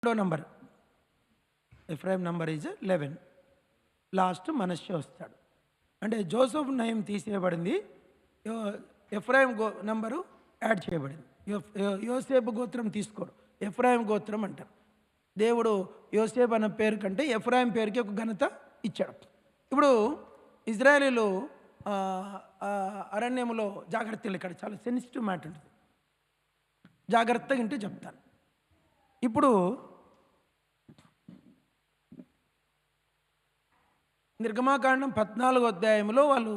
Number Ephraim number is 11. Last Manasseh వస్తాడు. అంటే Joseph నయం తీసేయబడింది, ఎఫ్రాయిం నంబరు యాడ్ చేయబడింది. యోసేపు గోత్రం తీసుకోరు, ఎఫ్రాయిం గోత్రం అంటారు. దేవుడు యోసేపు అన్న పేరు కంటే ఎఫ్రాయిం పేరుకి ఒక ఘనత ఇచ్చాడు. ఇప్పుడు ఇజ్రాయేలీలు అరణ్యములో జాగ్రత్తలు, ఇక్కడ చాలా సెన్సిటివ్ మ్యాటర్ ఉంటుంది, జాగ్రత్తగా ఇంటూ చెప్తాను. ఇప్పుడు నిర్గమాకాండం 14వ అధ్యాయంలో వాళ్ళు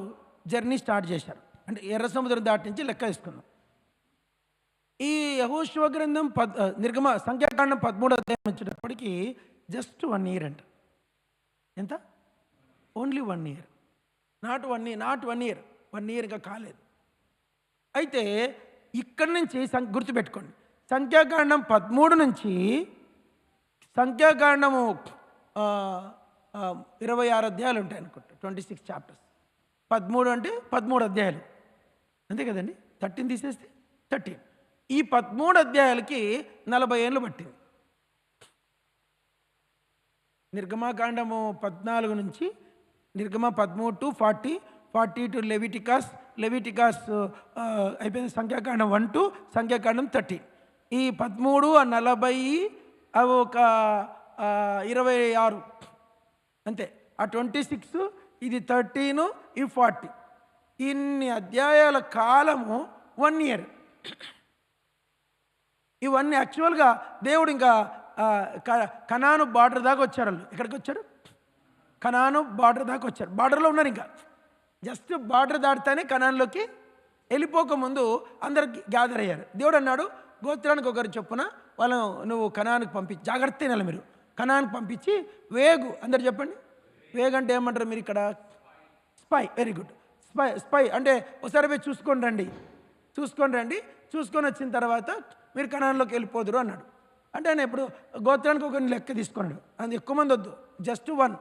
జర్నీ స్టార్ట్ చేశారు. అంటే ఎర్ర సముద్రం దాటి నుంచి లెక్క వేసుకుందాం. ఈ యెహోషువ గ్రంథం సంఖ్యాకాండం 13వ అధ్యాయం వచ్చేటప్పటికి జస్ట్ 1 year అంట. ఎంత? Only 1 year, not 1 year, 1 year ఇంకా కాలేదు. అయితే ఇక్కడి నుంచి గుర్తుపెట్టుకోండి, సంఖ్యాకాండం 13 నుంచి సంఖ్యాకాండము 26 అధ్యాయాలు ఉంటాయి అనుకుంటా, 26 chapters. 13 అంటే 13 అధ్యాయాలు, అంతే కదండి. 13 తీసేస్తే 13. ఈ 13 అధ్యాయాలకి 40 ఏళ్ళు పట్టింది. నిర్గమాకాండము 14 నుంచి నిర్గమ 13 to 40, 40 to లెవిటికాస్ అయిపోయింది. సంఖ్యాకాండం 1 to సంఖ్యాకాండం 13. ఈ 13 40 అవి ఒక 26 అంతే. ఆ 26, ఇది 13, ఈ 40, ఇన్ని అధ్యాయాల కాలము 1 year. ఇవన్నీ యాక్చువల్గా దేవుడు ఇంకా కనాను బార్డర్ దాకా వచ్చారు. వాళ్ళు ఎక్కడికి వచ్చారు? కనాను బార్డర్ దాకా వచ్చారు. బార్డర్లో ఉన్నారు. ఇంకా జస్ట్ బార్డర్ దాటితేనే కనాన్లోకి వెళ్ళిపోకముందు అందరు గ్యాదర్ అయ్యారు. దేవుడు అన్నాడు, గోత్రానికి ఒకరు చొప్పున వాళ్ళను నువ్వు కనానికి పంపించి, జాగ్రత్త నెల మీరు కనానికి పంపించి వేగు. అందరు చెప్పండి, వేగు అంటే ఏమంటారు మీరు ఇక్కడ? స్పై. Very good. స్పై అంటే ఒకసారి పోయి చూసుకొని రండి. చూసుకొని వచ్చిన తర్వాత మీరు కనాన్లోకి వెళ్ళిపోదురు అన్నాడు. అంటే ఆయన ఇప్పుడు గోత్రానికి ఒకరిని లెక్క తీసుకున్నాడు. అది ఎక్కువ మంది వద్దు, జస్ట్ 1.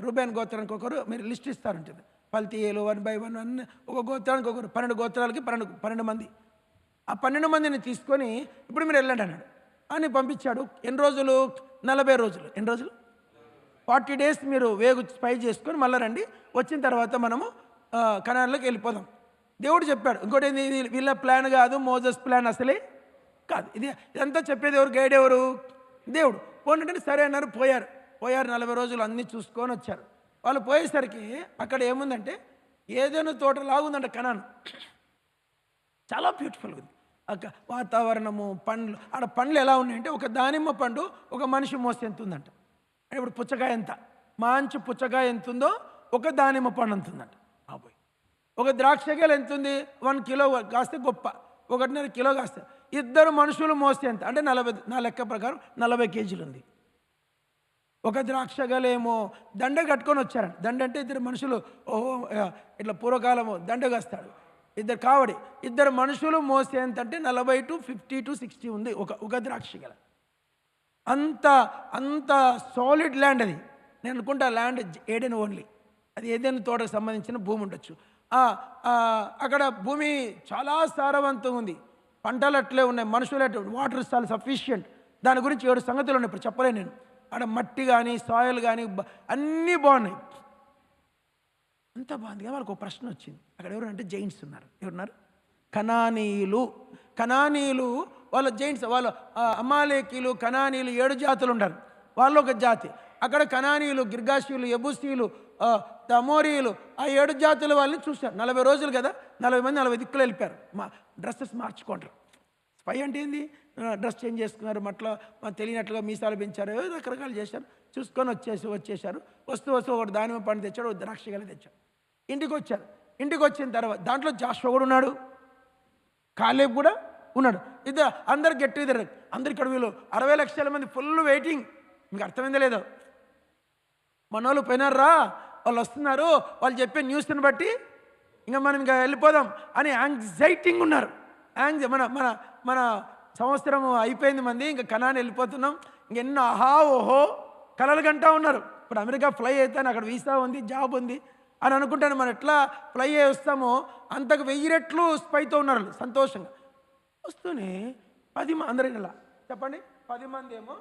రూబేన్ గోత్రానికి ఒకరు మీరు లిస్ట్ ఇస్తారంటుంది, పల్తీయేలు 1 by 1 అన్నీ. ఒక గోత్రానికి ఒకరు, 12 గోత్రాలకి 12 మంది. ఆ 12 మందిని తీసుకొని ఇప్పుడు మీరు వెళ్ళండి అన్నాడు అని పంపించాడు. ఎన్ని రోజులు? 40 రోజులు. ఎన్ని రోజులు? 40 days మీరు వేగు స్పై చేసుకొని మళ్ళీ రండి. వచ్చిన తర్వాత మనము కనాన్లోకి వెళ్ళిపోదాం. దేవుడు చెప్పాడు. ఇంకోటి ఏంది, వీళ్ళ ప్లాన్ కాదు, మోజస్ ప్లాన్ అసలే కాదు. ఇదంతా చెప్పేది ఎవరు? గైడ్ ఎవరు? దేవుడు. పోనంటే సరే అన్నారు. పోయారు 40 రోజులు అన్నీ చూసుకొని వచ్చారు. వాళ్ళు పోయేసరికి అక్కడ ఏముందంటే ఏదైనా తోట లాగుందంట కనాను. చాలా బ్యూటిఫుల్గా ఉంది వాతావరణము, పండ్లు. ఆడ పండ్లు ఎలా ఉన్నాయంటే ఒక దానిమ్మ పండు ఒక మనిషి మోస్తే ఎంత ఉందంట. ఇప్పుడు పుచ్చకాయ ఎంత, మంచి పుచ్చకాయ ఎంత ఉందో ఒక దానిమ్మ పండు ఎంత ఉందంట. బాబోయ్. ఒక ద్రాక్షకాయలు ఎంత ఉంది? 1 kilo కాస్తే గొప్ప, 1.5 kilo కాస్తే. 2 మనుషులు మోస్తే ఎంత అంటే 40, నా లెక్క ప్రకారం 40 kgs ఉంది. ఒక ద్రాక్షగలేమో దండ కట్టుకొని వచ్చారంట. దండ అంటే 2 మనుషులు, ఓహో ఇట్లా పూర్వకాలము దండ కాస్తాడు. 2 కావడి, 2 మనుషులు మోస్తే ఎంత అంటే 40 to 50 to 60 ఉంది ఒక ద్రాక్షగల. అంత సాలిడ్ ల్యాండ్ అది. నేను అనుకుంటా ల్యాండ్ ఏడెన్ ఓన్లీ, అది ఏదైనా తోటకు సంబంధించిన భూమి ఉండొచ్చు. అక్కడ భూమి చాలా సారవంతంగా ఉంది, పంటలు అట్లే ఉన్నాయి, మనుషులు అట్లే, వాటర్ చాలా సఫిషియంట్. దాని గురించి 7 సంగతులు ఉన్నాయి, ఇప్పుడు చెప్పలేను నేను. అక్కడ మట్టి కానీ సాయిల్ కానీ అన్నీ బాగున్నాయి, అంతా బాగుంది. వాళ్ళకి ఒక ప్రశ్న వచ్చింది. అక్కడ ఎవరంటే జైంట్స్ ఉన్నారు. ఎవరున్నారు? కనానీయులు వాళ్ళ జైంట్స్, వాళ్ళు అమాలేకీలు, కనానీయులు 7 జాతులు ఉంటారు. వాళ్ళు ఒక జాతి. అక్కడ కనానీయులు, గిర్గాషీయులు, యెబూసీయులు, అమోరీయులు, ఆ 7 జాతుల వాళ్ళని చూశారు. 40 రోజులు కదా, 40 మంది 40 దిక్కులు వెళ్ళిపోయారు. డ్రెస్సెస్ మార్చుకుంటారు. స్పై అంటే ఏంది? డ్రెస్ చేంజ్ చేసుకున్నారు, మట్లో తెలియనట్లుగా మీసాలు పెంచారు, రకరకాలు చేశారు. చూసుకొని వచ్చేసారు. వస్తూ ఒకటి దానిమ్మ పండు తెచ్చాడు, ఒక ద్రాక్షగల తెచ్చాడు. ఇంటికి వచ్చిన తర్వాత దాంట్లో జాషువా కూడా ఉన్నాడు, కాలేబ్ కూడా ఉన్నాడు. అందరు గెట్ టుగెదర్. అందరు ఇక్కడ వీళ్ళు 60 లక్షల మంది ఫుల్ వెయిటింగ్. మీకు అర్థమైందో లేదో? మనోళ్ళు పోయినారా, వాళ్ళు వస్తున్నారు, వాళ్ళు చెప్పే న్యూస్ని బట్టి ఇంకా మనం ఇంకా వెళ్ళిపోదాం అని యాంగ్జైటింగ్ ఉన్నారు. మన సంవత్సరం అయిపోయింది మంది, ఇంకా కనాని వెళ్ళిపోతున్నాం, ఇంకెన్నో ఆహా ఓహో కలలు గంటా ఉన్నారు. ఇప్పుడు అమెరికా ఫ్లై అవుతాను, అక్కడ వీసా ఉంది, జాబ్ ఉంది అని అనుకుంటాను. మనం ఎట్లా ఫ్లై అయ్యి వస్తామో అంతకు 1000 రెట్లు స్పైతో ఉన్నారు సంతోషంగా. వస్తూనే 10 మంది, అందరూ ఇలా చెప్పండి, 10 మంది ఏమో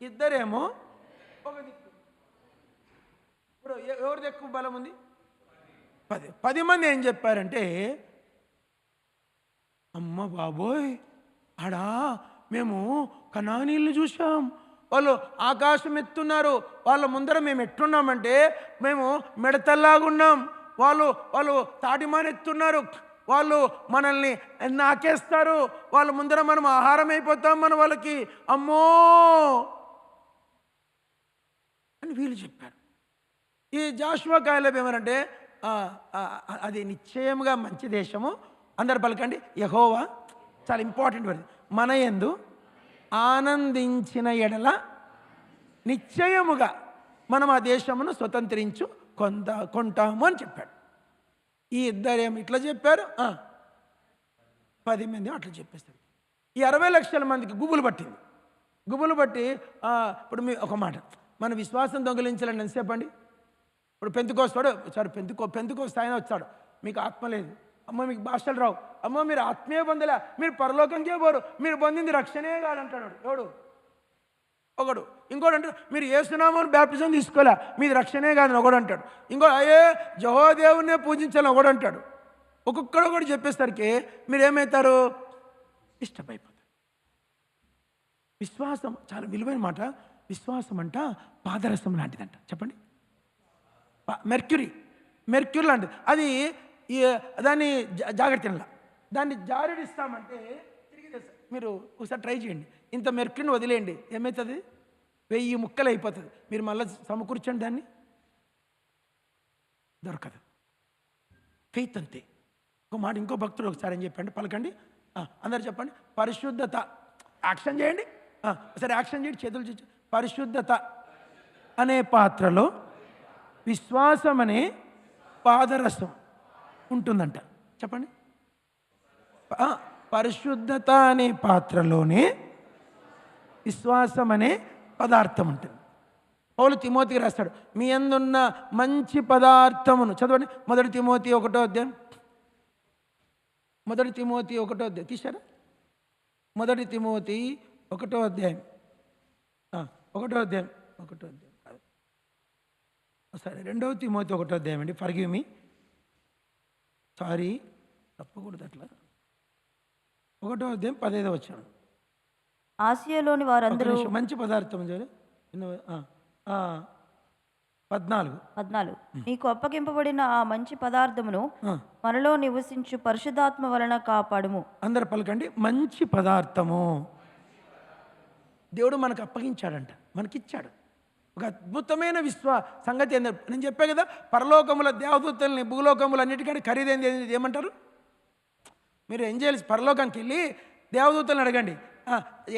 ఇద్దరేమో ఒక దిక్కు. ఇప్పుడు ఎవరిది ఎక్కువ బలం ఉంది? 10 మంది ఏం చెప్పారంటే, అమ్మ బాబోయ్, ఆడా మేము కనానీళ్ళు చూసాం, వాళ్ళు ఆకాశం ఎత్తున్నారు, వాళ్ళ ముందర మేము ఎట్టున్నామంటే మేము మిడతల్లాగున్నాం, వాళ్ళు తాటిమానెత్తున్నారు, వాళ్ళు మనల్ని నాకేస్తారు, వాళ్ళ ముందర మనం ఆహారం అయిపోతాం మన వాళ్ళకి, అమ్మో అని వీళ్ళు చెప్పారు. ఈ జాషువా కాలేబ్ ఏమనంటే, అది నిశ్చయముగా మంచి దేశము, అందరు పలకండి యెహోవా, చాలా ఇంపార్టెంట్ వర్డ్, మన యందు ఆనందించిన ఎడల నిశ్చయముగా మనం ఆ దేశమును కొంటాము అని చెప్పాడు. ఈ ఇద్దరేమో ఇట్లా చెప్పారు, 10 మంది అట్లా చెప్పేస్తారు. ఈ 60 లక్షల మందికి గుబులు పట్టింది. గుబులు పట్టి ఇప్పుడు మీ ఒక మాట, మన విశ్వాసం దొంగిలించాలని ఎంతసేపు అండి? ఇప్పుడు పెంతుకొస్తాడు, సరే పెంతుకొస్తే ఆయన వచ్చాడు, మీకు ఆత్మ లేదు, అమ్మ మీకు భాషలు రావు, అమ్మ మీరు ఆత్మీయ పొందలే, మీరు పరలోకంకే పోరు, మీరు పొందింది రక్షణే కాదంటాడు ఎవడు? ఒకడు. ఇంకోటి అంటే మీరు యేసునామమున బ్యాప్టిజం తీసుకోలే, మీది రక్షణే కాదని ఒకడు అంటాడు. ఇంకో యెహోవాదేవునే పూజించాలని ఒకడు అంటాడు. ఒక్కొక్కడు చెప్పేసరికి మీరు ఏమవుతారు? ఇష్టమైపోతారు. విశ్వాసం చాలా విలువైన మాట. విశ్వాసం అంట పాదరసం లాంటిదంట. చెప్పండి. మెర్క్యూరీ లాంటిది. అది దాన్ని జాగ్రత్త, దాన్ని జారుడిస్తామంటే తిరిగి మీరు ఒకసారి ట్రై చేయండి. ఇంత మెర్క్యూరీని వదిలేయండి, ఏమవుతుంది? 1000 ముక్కలు అయిపోతుంది. మీరు మళ్ళీ సమకూర్చండి, దాన్ని దొరకదు. ఫెయిత్ అంతే. ఒక మాట ఇంకో భక్తుడు ఒకసారి ఏం చెప్పండి, పలకండి, అందరు చెప్పండి. పరిశుద్ధత. యాక్షన్ చేయండి, సరే యాక్షన్ చేయండి, చేతులు చేసి. పరిశుద్ధత అనే పాత్రలో విశ్వాసం అనే పాదరసం ఉంటుందంట. చెప్పండి. పరిశుద్ధత అనే పాత్రలోనే విశ్వాసం అనే పదార్థం ఉంటుంది. పౌలు తిమోతికి రాస్తాడు, మీ అందున్న మంచి పదార్థమును చదవండి. 1 తిమోతి 1వ అధ్యాయం. 1 తిమోతి 1వ అధ్యాయం తీశారా? 1 తిమోతి 1వ అధ్యాయం. 1వ అధ్యాయం కాదు, సరే 2 తిమోతి 1వ అధ్యాయం అండి. ఫర్గివ్ మీ, సారీ, తప్పకూడదు అట్లా. 1వ అధ్యాయం 15వ వచనం. ఆసియాలోని వారందరూ మంచి పదార్థం 14. నీకు అప్పగింపబడిన ఆ మంచి పదార్థమును మనలో నివసించు పరిశుద్ధాత్మ వలన కాపాడుము. అందరు పలకండి. మంచి పదార్థము దేవుడు మనకు అప్పగించాడంట, మనకిచ్చాడు. ఒక అద్భుతమైన సంగతి ఏంటంటే, నేను చెప్పా కదా, పరలోకముల దేవదూతల్ని భూలోకములు అన్నిటికంటే ఖరీదైంది ఏమంటారు? మీరు ఏంజెల్స్ పరలోకానికి వెళ్ళి దేవదూతలను అడగండి,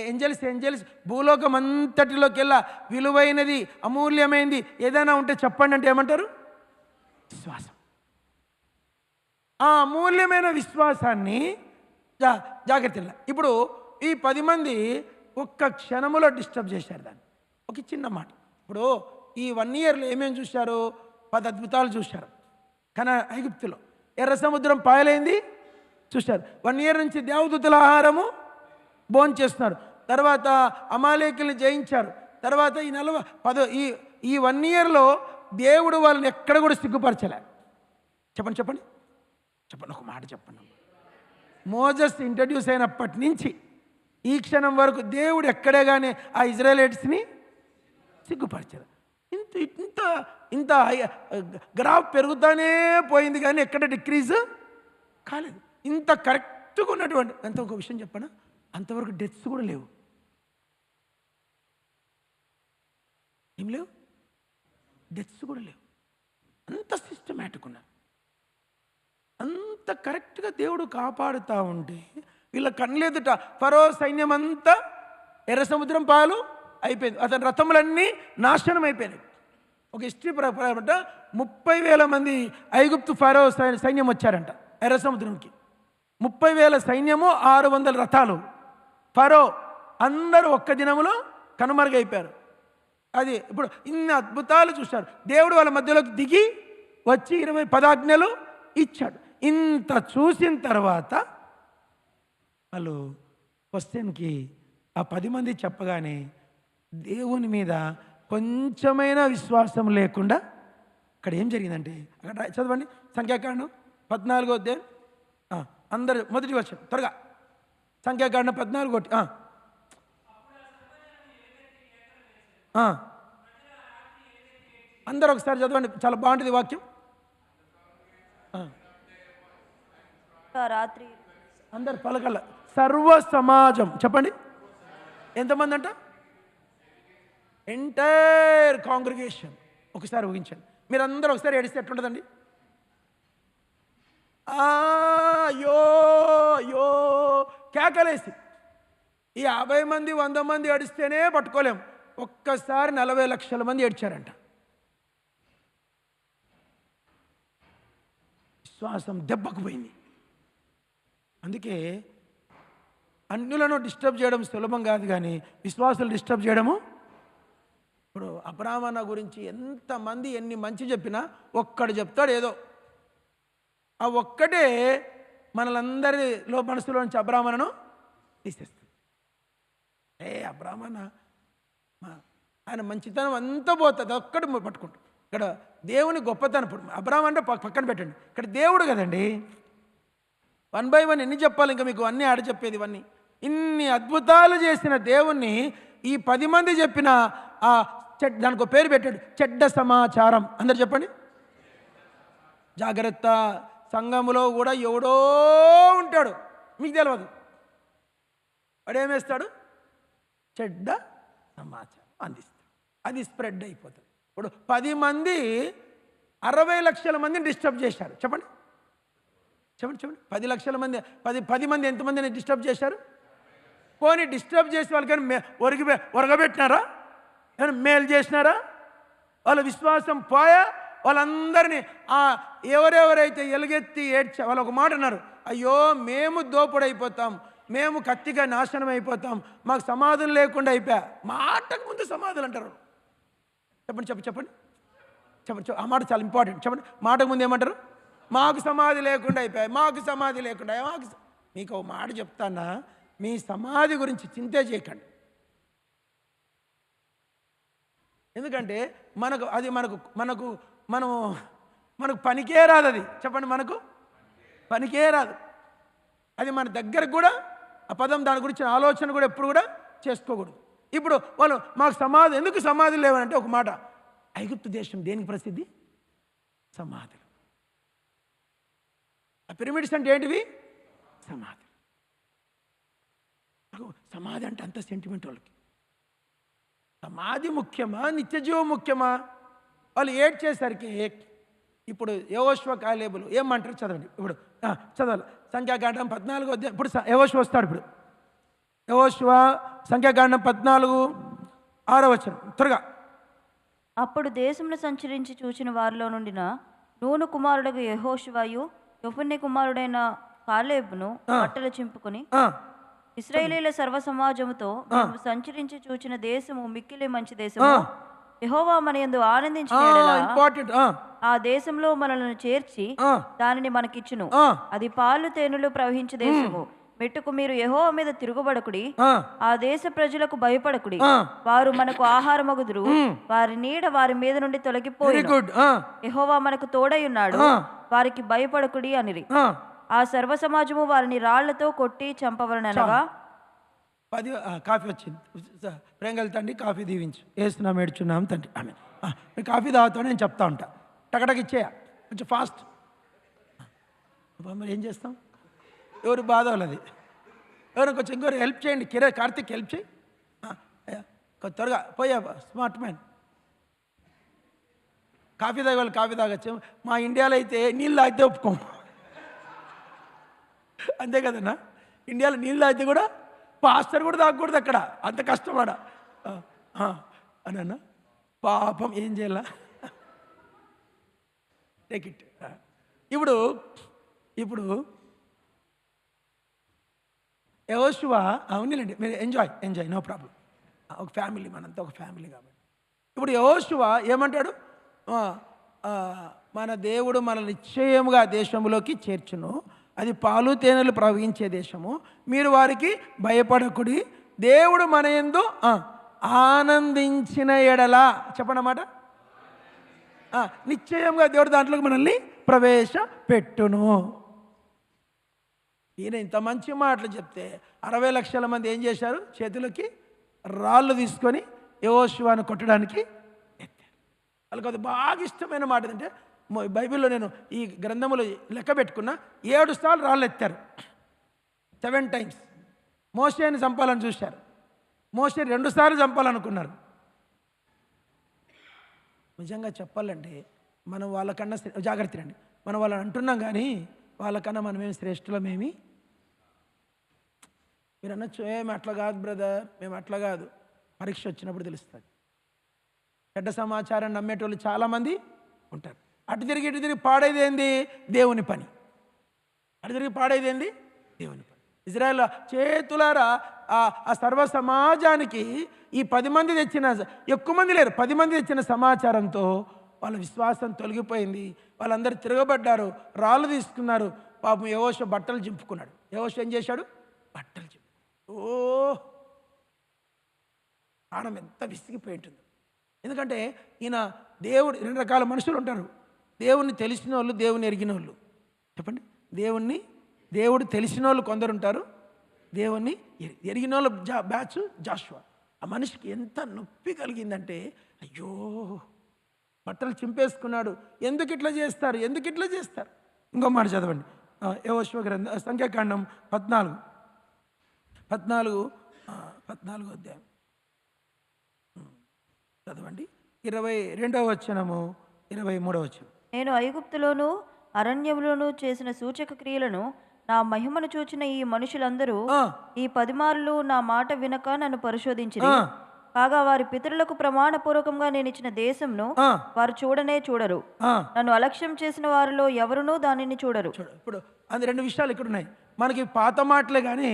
ఏంజెల్స్ భూలోకం అంతటిలోకి వెళ్ళా విలువైనది అమూల్యమైనది ఏదైనా ఉంటే చెప్పండి అంటే ఏమంటారు? విశ్వాసం. ఆ అమూల్యమైన విశ్వాసాన్ని జాగ్రత్త. ఇప్పుడు ఈ 10 మంది ఒక్క క్షణములో డిస్టర్బ్ చేశారు దాన్ని. ఒక చిన్న మాట. ఇప్పుడు ఈ 1 ఇయర్లో ఏమేమి చూశారు? 10 అద్భుతాలు చూశారు. కానీ ఐగుప్తులో ఎర్ర సముద్రం పాయలైంది చూశారు. 1 ఇయర్ నుంచి దేవదూతల ఆహారము భోంచేస్తున్నారు. తర్వాత అమాలేకుల్ని జయించారు. తర్వాత ఈ 1 ఇయర్లో దేవుడు వాళ్ళని ఎక్కడ కూడా సిగ్గుపరచలే. చెప్పండి ఒక మాట చెప్పండి. మోజెస్ ఇంట్రడ్యూస్ అయినప్పటి నుంచి ఈ క్షణం వరకు దేవుడు ఎక్కడే కానీ ఆ ఇజ్రాయెలైట్స్ని సిగ్గుపరచారు. ఇంత గ్రాఫ్ పెరుగుతానే పోయింది కానీ ఎక్కడ డిక్రీజ్ కాలేదు. ఇంత కరెక్ట్గా ఉన్నటువంటి అంత ఒక విషయం చెప్పనా, అంతవరకు డెత్స్ కూడా లేవు. ఏం లేవు, డెత్స్ కూడా లేవు. అంత సిస్టమేటిక్ ఉన్నారు. అంత కరెక్ట్గా దేవుడు కాపాడుతూ ఉంటే వీళ్ళ కళ్ళెదుట ఫరో సైన్యం అంతా ఎర్ర సముద్రం పాలు అయిపోయింది. అతని రథములన్నీ నాశనం అయిపోయినాయి. ఒక హిస్టరీ ప్రకారం 30,000 మంది ఐగుప్తు ఫరో సైన్యం వచ్చారంట ఎర్ర సముద్రంకి. 30,000 సైన్యము, 600 రథాలు. ఫరో అందరూ ఒక్క దినములో కనుమరుగైపోయారు. అది ఇప్పుడు ఇన్ని అద్భుతాలు చూశారు. దేవుడు వాళ్ళ మధ్యలోకి దిగి వచ్చి 20 ఆజ్ఞలు ఇచ్చాడు. ఇంత చూసిన తర్వాత వాళ్ళు క్వశ్చన్కి ఆ 10 మంది చెప్పగానే దేవుని మీద కొంచెమైనా విశ్వాసం లేకుండా అక్కడ ఏం జరిగిందంటే, అక్కడ చదవండి సంఖ్యాకాండం 14వ అధ్యాయం. అందరు మొదటి వర్షం త్వరగా, సంఖ్యాకాండం 14 అందరూ ఒకసారి చదవండి, చాలా బాగుంటుంది వాక్యం. ఆ రాత్రి అందరు పలకల సర్వ సమాజం చెప్పండి. ఎంతమంది అంట? Entire congregation. ఒకసారి ఊహించండి, మీరు అందరూ ఒకసారి ఏడిస్తే ఎట్లుంటుందండి? అయ్యో అయ్యో కేకలేసి ఈ 50 మంది 100 మంది ఏడిస్తేనే పట్టుకోలేం, ఒక్కసారి 40 లక్షల మంది ఏడ్చారంట. విశ్వాసం దెబ్బకు పోయింది. అందుకే అన్యులను డిస్టర్బ్ చేయడం సులభం కాదు, కానీ విశ్వాసులు డిస్టర్బ్ చేయడము. ఇప్పుడు అబ్రాహ్మణ గురించి ఎంతమంది ఎన్ని మంచి చెప్పినా ఒక్కడు చెప్తాడు ఏదో, ఆ ఒక్కటే మనలందరిలో మనసులో నుంచి అబ్రాహ్మణను తీసేస్తుంది. అబ్రాహ్మణ ఆయన మంచితనం అంతా పోతుంది, ఒక్కటి పట్టుకుంటాం. ఇక్కడ దేవుని గొప్పతనం. ఇప్పుడు అబ్రాహ్మణ అంటే పక్కన పెట్టండి, ఇక్కడ దేవుడు కదండి. 1 by 1 ఎన్ని చెప్పాలి ఇంకా మీకు? అన్నీ ఆడ చెప్పేది ఇవన్నీ. ఇన్ని అద్భుతాలు చేసిన దేవుణ్ణి ఈ 10 మంది చెప్పిన ఆ దానికి ఒక పేరు పెట్టాడు, చెడ్డ సమాచారం. అందరు చెప్పండి. జాగ్రత్త, సంఘములో కూడా ఎవడో ఉంటాడు, మీకు తెలియదు. వాడేమేస్తాడు? చెడ్డ సమాచారం అందిస్తాడు, అది స్ప్రెడ్ అయిపోతుంది. ఇప్పుడు 10 మంది 60 లక్షల మందిని డిస్టర్బ్ చేశారు. చెప్పండి చెప్పండి చెప్పండి. 10 లక్షల మంది 10 మంది ఎంతమందిని డిస్టర్బ్ చేశారు? పోనీ డిస్టర్బ్ చేసి వాళ్ళకైనా ఒరగబెట్టినారా? ఏమైనా మేలు చేసినారా? వాళ్ళ విశ్వాసం పోయా? వాళ్ళందరినీ ఎవరెవరైతే ఎలుగెత్తి ఏడ్చా వాళ్ళు ఒక మాట అన్నారు, అయ్యో మేము దోపుడైపోతాం, మేము కత్తిగా నాశనం అయిపోతాం, మాకు సమాధులు లేకుండా అయిపోయా. మాటకు ముందు సమాధులు అంటారు. చెప్పండి చెప్పండి చెప్పండి చెప్పండి. ఆ మాట చాలా ఇంపార్టెంట్. చెప్పండి, మాటకు ముందు ఏమంటారు? మాకు సమాధి లేకుండా అయిపోయాయి, మాకు సమాధి లేకుండా. మీకు ఒక మాట చెప్తానా, మీ సమాధి గురించి చింతే చేయకండి. ఎందుకంటే మనకు పనికే రాదు అది. చెప్పండి, మనకు పనికే రాదు అది. మన దగ్గరకు కూడా ఆ పదం, దాని గురించి ఆలోచన కూడా ఎప్పుడు కూడా చేసుకోకూడదు. ఇప్పుడు వాళ్ళు మాకు సమాధి, ఎందుకు సమాధులు లేవనంటే ఒక మాట, ఐగుప్తు దేశం దేనికి ప్రసిద్ధి? సమాధులు. ఆ పిరమిడ్స్ అంటే ఏంటివి? సమాధి. సమాధి అంటే అంత సెంటిమెంట్ వాళ్ళకి. సమాధి ముఖ్యమా, నిత్యజీవం ముఖ్యమా? వాళ్ళు ఏడ్చేసరికి ఇప్పుడు యెహోషువ కాలేబులు ఏమంటారు చదవండి. ఇప్పుడు చదవాలి సంఖ్యాకాండం 14వ అధ్యాయం. ఇప్పుడు యెహోషువ వస్తాడు. ఇప్పుడు యెహోషువ సంఖ్యాకాండం 14:6 వచనం త్వరగా. అప్పుడు దేశంలో సంచరించి చూచిన వారిలో నుండిన నూను కుమారుడకు యెహోషువయు యెఫున్నె కుమారుడైన కాలేబును బట్టలు చింపుకొని, ఇశ్రాయేలీయుల సర్వ సమాజముతో మేము సంచరించి చూచిన దేశము మిక్కిలి మంచి దేశము, యెహోవా మన యందు ఆనందించిన యెడల ఆ దేశంలో మనలను చేర్చి దానిని మనకిచ్చును. అది పాలు తేనెలు ప్రవహించే దేశము. మెట్టుకు మీరు యెహోవా మీద తిరుగుబడకుడి, ఆ దేశ ప్రజలకు భయపడకుడి. వారు మనకు ఆహారమగుదురు, వారి నీడ వారి మీద నుండి తొలగిపోయి, యెహోవా మనకు తోడై ఉన్నాడు, వారికి భయపడకుడి అనిరి. ఆ సర్వ సమాజము వారిని రాళ్లతో కొట్టి చంపవలనగా. 10 కాఫీ వచ్చింది. ప్రేంగల్ తండ్రి కాఫీ దీవించు, వేస్తున్నాం ఏడ్చున్నాం తండ్రి. ఆమె కాఫీ తాగుతాను నేను చెప్తా ఉంటా, టకటక ఇచ్చేయ, కొంచెం ఫాస్ట్. మరి ఏం చేస్తాం? ఎవరు బాధ వాళ్ళది. ఎవరు కొంచెం ఇంకోరు హెల్ప్ చేయండి. కార్తీక్ హెల్ప్ చేయి కొంచెం త్వరగా. పోయా స్మార్ట్ మ్యాన్. కాఫీ తాగే వాళ్ళు కాఫీ తాగొచ్చు. మా ఇండియాలో అయితే నీళ్ళు తాగితే ఒప్పుకోం. అంతే కదన్నా, ఇండియాలో నీళ్ళు తాగితే కూడా పాస్టర్ కూడా తాగకూడదు అక్కడ, అంత కష్టపడ అన్న. పాపం ఏం చేయాల? Take it. ఇప్పుడు యెహోషువ అవునండి, మీరు ఎంజాయ్ నో ప్రాబ్లం. ఒక ఫ్యామిలీ, మనంతా ఒక ఫ్యామిలీ కాబట్టి. ఇప్పుడు యెహోషువ ఏమంటాడు? మన దేవుడు మనల్ని నిశ్చయముగా దేశంలోకి చేర్చును, అది పాలు తేనెలు ప్రవహించే దేశము. మీరు వారికి భయపడకుడి. దేవుడు మన యందు ఆనందించిన ఎడల చెప్పనమాట నిశ్చయంగా దేవుడు దాంట్లోకి మనల్ని ప్రవేశపెట్టును. ఈయన ఇంత మంచి మాటలు చెప్తే 60 లక్షల మంది ఏం చేశారు? చేతులకి రాళ్ళు తీసుకొని యెహోషువను కొట్టడానికి ఎత్తారు. వాళ్ళకి అది బాగా ఇష్టమైన మాట ఏంటంటే, బైబిల్లో నేను ఈ గ్రంథములో లెక్క పెట్టుకున్నా 7 సార్లు రాళ్ళు ఎత్తారు, 7 టైమ్స్. మోషేని చంపాలని చూశారు, మోషే 2 సార్లు చంపాలనుకున్నారు. నిజంగా చెప్పాలంటే మనం వాళ్ళకన్నా జాగ్రత్త రండి, మనం వాళ్ళని అంటున్నాం కానీ వాళ్ళకన్నా మనమేమి శ్రేష్ఠులమేమి. మీరు అనొచ్చు, ఏమి అట్లా కాదు బ్రదర్, మేము అట్లా కాదు. పరీక్ష వచ్చినప్పుడు తెలుస్తుంది. చెడ్డ సమాచారాన్ని నమ్మేటోళ్ళు చాలామంది ఉంటారు. అటు తిరిగి ఇటు తిరిగి పాడేది ఏంది? దేవుని పని. అటు తిరిగి పాడేది ఏంది? దేవుని పని. ఇజ్రాయెల్ చేతులారా ఆ సర్వ సమాజానికి ఈ 10 మంది తెచ్చిన, ఎక్కువ మంది లేరు, 10 మంది తెచ్చిన సమాచారంతో వాళ్ళ విశ్వాసం తొలగిపోయింది. వాళ్ళందరూ తిరగబడ్డారు, రాళ్ళు తీసుకున్నారు. పాపం యెహోషువ బట్టలు చింపుకున్నాడు. యెహోషువ ఏం చేశాడు? బట్టలు చింపు. ప్రాణం ఎంత విసిగిపోయి ఉంటుంది. ఎందుకంటే ఈయన దేవుడు 2 రకాల మనుషులు ఉంటారు. దేవుణ్ణి తెలిసిన వాళ్ళు, దేవుని ఎరిగిన వాళ్ళు. చెప్పండి, దేవుడు తెలిసిన వాళ్ళు కొందరు ఉంటారు, దేవుణ్ణి ఎరిగిన వాళ్ళు బ్యాచ్ జాషువా. ఆ మనిషికి ఎంత నొప్పి కలిగిందంటే, అయ్యో బట్టలు చింపేసుకున్నాడు. ఎందుకు ఇట్లా చేస్తారు? ఇంకో మాట చదవండి, యెహోషువ గ్రంథం సంఖ్యాకాండం 14 అధ్యాయం చదవండి. 22వ వచనము 23వ వచనం. నేను ఐగుప్తులోను అరణ్యములోను చేసిన సూచక క్రియలను, నా మహిమను చూచిన ఈ మనుషులందరూ ఈ 10 మార్లు నా మాట వినక నన్ను పరిశోధించిరి. కాగా వారి పితరులకు ప్రమాణపూర్వకంగా నేను ఇచ్చిన దేశంను వారు చూడరు. నన్ను అలక్ష్యం చేసిన వారిలో ఎవరునూ దానిని చూడరు. ఇప్పుడు అది 2 విషయాలు ఇక్కడ ఉన్నాయి. మనకి పాత మాటలే కానీ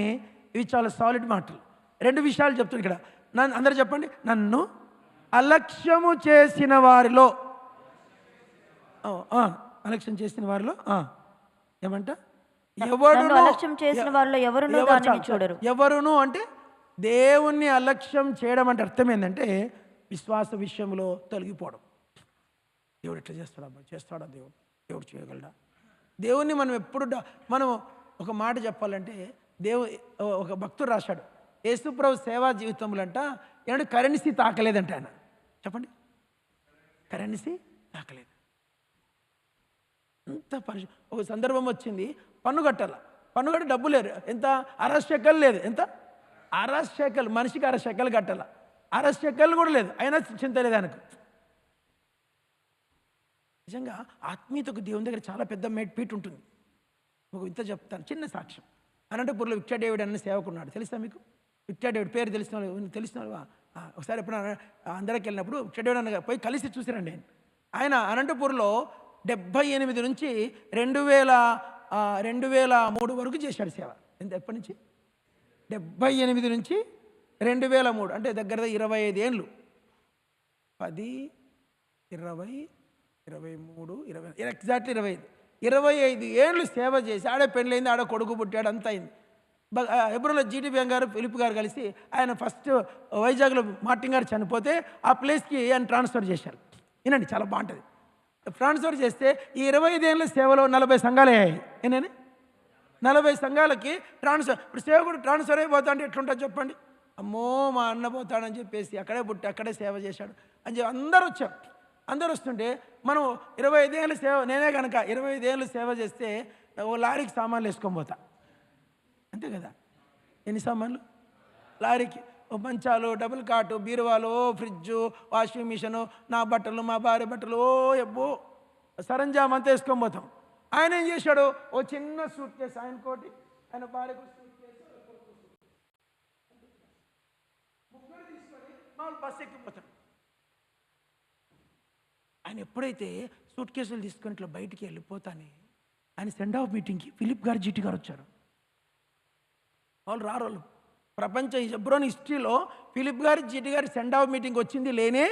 ఇవి చాలా సాలిడ్ మాటలు. 2 విషయాలు చెప్తాను ఇక్కడ. అందరూ చెప్పండి, నన్ను అలక్ష్యము చేసిన వారిలో, అలక్ష్యం చేసిన వారిలో ఏమంట? అలక్ష్యం చేసిన వారిలో ఎవరునూ దానిని చూడరు. ఎవరును అంటే దేవుణ్ణి అలక్ష్యం చేయడం అంటే అర్థం ఏంటంటే విశ్వాస విషయంలో తొలగిపోవడం. దేవుడు ఎట్లా చేస్తాడా? దేవుడు చేయగలడా? దేవుణ్ణి మనం ఎప్పుడు మనం ఒక మాట చెప్పాలంటే, ఒక భక్తుడు రాశాడు, యేసుప్రభు సేవా జీవితంలో అంట ఏమంటే కరెన్సీ తాకలేదంట ఆయన. చెప్పండి, కరెన్సీ తాకలేదు. అంత ఒక సందర్భం వచ్చింది, పన్ను కట్టాల డబ్బు లేరు. ఎంత? 60 షెకెల్ లేదు. ఎంత? 60 షెకెల్. మనిషికి 60 షెకెల్ కట్టాల. 60 షెకెల్ కూడా లేదు. అయినా చింత లేదు ఆయనకు. నిజంగా ఆత్మీయతకు దేవుని దగ్గర చాలా పెద్ద పీట ఉంటుంది. ఒక ఇంత చెప్తాను, చిన్న సాక్ష్యం. అనంతపూర్లో విక్టర్ డేవిడ్ అన్న సేవకున్నాడు, తెలుసా మీకు? విక్టర్ డేవిడ్ పేరు తెలిసిన వాళ్ళు ఒకసారి ఎప్పుడు అందరికి వెళ్ళినప్పుడు విక్టర్ డేవిడ్ అన్న పోయి కలిసి చూసారండి. ఆయన అనంతపూర్లో 78 నుంచి 2003 వరకు చేశాడు సేవ. ఎప్పటి నుంచి? 78 నుంచి 2003, అంటే దగ్గర 25 ఏళ్ళు. 10, 20, 23, 20, ఎగ్జాక్ట్లీ 25 ఏళ్ళు సేవ చేసి ఆడే పెళ్ళైంది, ఆడ కొడుకు పుట్టాడు, అంత అయింది. ఎబ్రోలో జీటీబీ గారు, ఫిలిప్ గారు కలిసి ఆయన ఫస్ట్ వైజాగ్లో మార్టిన్ గారు చనిపోతే ఆ ప్లేస్కి ఆయన ట్రాన్స్ఫర్ చేశారు. వినండి, చాలా బాగుంటుంది. ట్రాన్స్ఫర్ చేస్తే ఈ 25 ఏళ్ళ సేవలో 40 సంఘాలు అయ్యాయి. ఏనండి, 40 సంఘాలకి ట్రాన్స్ఫర్. ఇప్పుడు సేవకుడు ట్రాన్స్ఫర్ అయిపోతా అంటే ఎట్లుంటుంది చెప్పండి? అమ్మో మా అన్న పోతాడని చెప్పేసి అక్కడే పుట్టి అక్కడే సేవ చేశాడు అని చెప్పి అందరూ వస్తుంటే మనం 25 ఏళ్ళ సేవ, నేనే కనుక 25 ఏళ్ళు సేవ చేస్తే ఓ లారీకి సామాన్లు వేసుకొని పోతా, అంతే కదా? ఎన్ని సామాన్లు? లారీకి ఓ మంచాలు, డబుల్ కాటు, బీరువాలు, ఫ్రిడ్జు, వాషింగ్ మిషను, నా బట్టలు, మా భార్య బట్టలు, ఎబ్బో సరంజామ్ అంతా వేసుకొని పోతాం. ఆయన ఏం చేశాడు? ఓ చిన్న సూట్ కేసు ఆయన కోటి, ఆయన భార్యకు సూట్ కేసు, ముగ్గురు తీసుకొని మామూలు బస్సు ఎక్కిపోతాడు. ఆయన ఎప్పుడైతే సూట్ కేసులు తీసుకొని ఇట్లా బయటికి వెళ్ళిపోతానే, ఆయన సెండ్ ఆఫ్ మీటింగ్కి ఫిలిప్ గారు, జీటీ గారు వచ్చారు. వాళ్ళు రారోళ్ళు ప్రపంచ హెబ్రోన్ హిస్టరీలో ఫిలిప్ గారు, జీటీ గారి సెండ్ ఆఫ్ మీటింగ్ వచ్చింది లేనే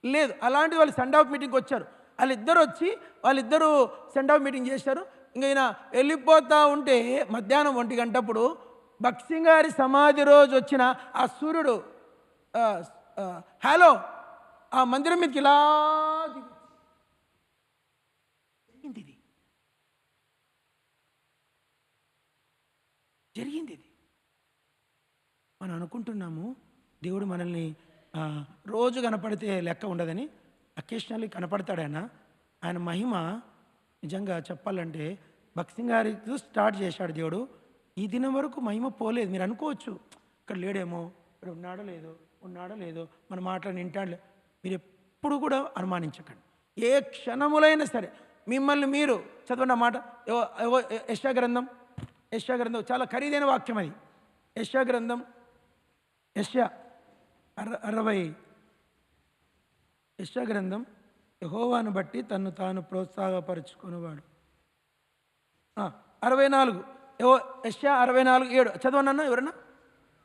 లేదు. అలాంటి వాళ్ళు సెండ్ ఆఫ్ మీటింగ్కి వచ్చారు. వాళ్ళిద్దరు వచ్చి వాళ్ళిద్దరూ సెండ్ ఆఫ్ మీటింగ్ చేశారు. ఇంకా ఈయన వెళ్ళిపోతూ ఉంటే మధ్యాహ్నం 1 గంటప్పుడు భక్సింగారి సమాధి రోజు వచ్చిన ఆ సూర్యుడు హలో ఆ మందిరం మీదకి ఇలా జరిగింది ఇది జరిగింది ఇది. మనం అనుకుంటున్నాము దేవుడు మనల్ని రోజు కనపడితే లెక్క ఉండదని. అకేషనల్లీ కనపడతాడు ఆయన మహిమ నిజంగా చెప్పాలంటే భక్సింగారితో స్టార్ట్ చేశాడు దేవుడు. ఈ దినం వరకు మహిమ పోలేదు. మీరు అనుకోవచ్చు ఇక్కడ లేడేమో, ఇక్కడ ఉన్నాడో లేదో మన మాటలు వింటాడు. మీరు ఎప్పుడు కూడా అనుమానించకండి. ఏ క్షణములైనా సరే మిమ్మల్ని మీరు చదవండి మాట. యెషయా గ్రంథం చాలా ఖరీదైన వాక్యం అది. యెషయా గ్రంథం 60 యెషయా గ్రంథం యెహోవాను బట్టి తన్ను తాను ప్రోత్సాహపరుచుకునేవాడు. 64 యెషయా 64:7 చదవండి అన్న ఎవరన్నా.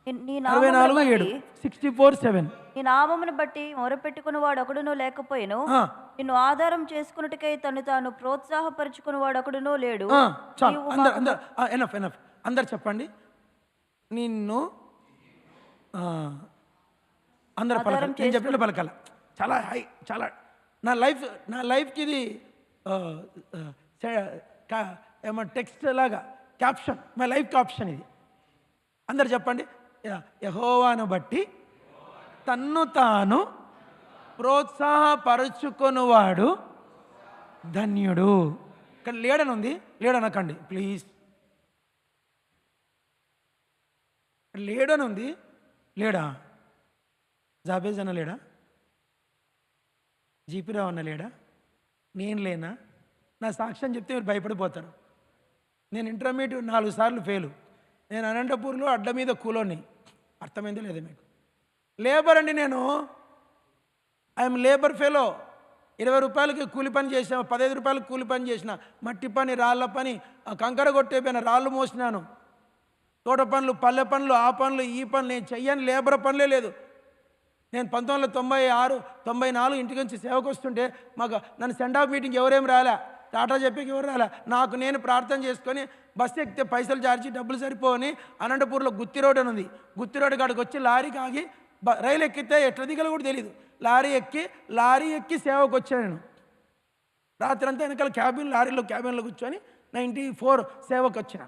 64:7 64:7 నీ నామమును బట్టి మొరపెట్టుకునేవాడు ఒకడునూ లేకపోయిను, నిన్ను ఆధారం చేసుకున్నట్టుకై తను తాను ప్రోత్సాహపరుచుకునేవాడు ఒకడునూ లేడు. ఎనఫ్ అందరు చెప్పండి. నిన్ను అందరు పలకాలి, నేను చెప్పినట్టు పలకాల. చాలా హై, చాలా నా లైఫ్కి ఇది ఏమన్నా టెక్స్ట్ లాగా క్యాప్షన్, మై లైఫ్ క్యాప్షన్ ఇది. అందరు చెప్పండి. యెహోవాను బట్టి తన్ను తాను ప్రోత్సాహపరుచుకొనువాడు ధన్యుడు. ఇక్కడ లేడనుంది, లేడనకండి ప్లీజ్. లేడనుంది, లేడా? జాబేజ్ అన్న లేడా? జీపీరావు అన్న లేడా? నేను లేనా? నా సాక్ష్యం చెప్తే మీరు భయపడిపోతారు. నేను ఇంటర్మీడియట్ 4 సార్లు ఫెయిలు. నేను అనంతపూర్లో అడ్డ మీద కూలోని. అర్థమైందో లేదో మీకు? లేబర్ అండి నేను. I'm labour fellow. 20 రూపాయలకి కూలి పని చేసిన, 15 రూపాయలకి కూలి పని చేసిన, మట్టి పని, రాళ్ళ పని, కంకర కొట్టేపోయిన, రాళ్ళు మోసినాను, తోట పనులు, పల్లె పనులు, ఆ పనులు, ఈ పనులు. నేను చెయ్యని లేబర్ పనులే లేదు. నేను 1996, 94 ఇంటికి నుంచి సేవకు వస్తుంటే నన్ను సెండ్ ఆఫ్ మీటింగ్ ఎవరేం రాలే, టాటా చెప్పేకి ఎవరు రాలే. నాకు నేను ప్రార్థన చేసుకొని బస్సు ఎక్కితే పైసలు చార్జి డబ్బులు సరిపోని అనంతపూర్లో గుత్తి రోడ్ అని ఉంది. గుత్తి రోడ్ కాడికి వచ్చి లారీకి ఆగి రైలు ఎక్కితే ఎట్లా దిగలో కూడా తెలియదు. లారీ ఎక్కి సేవకు వచ్చాను నేను. రాత్రి అంతా వెనకాల క్యాబిన్లో కూర్చొని 94 సేవకు వచ్చిన.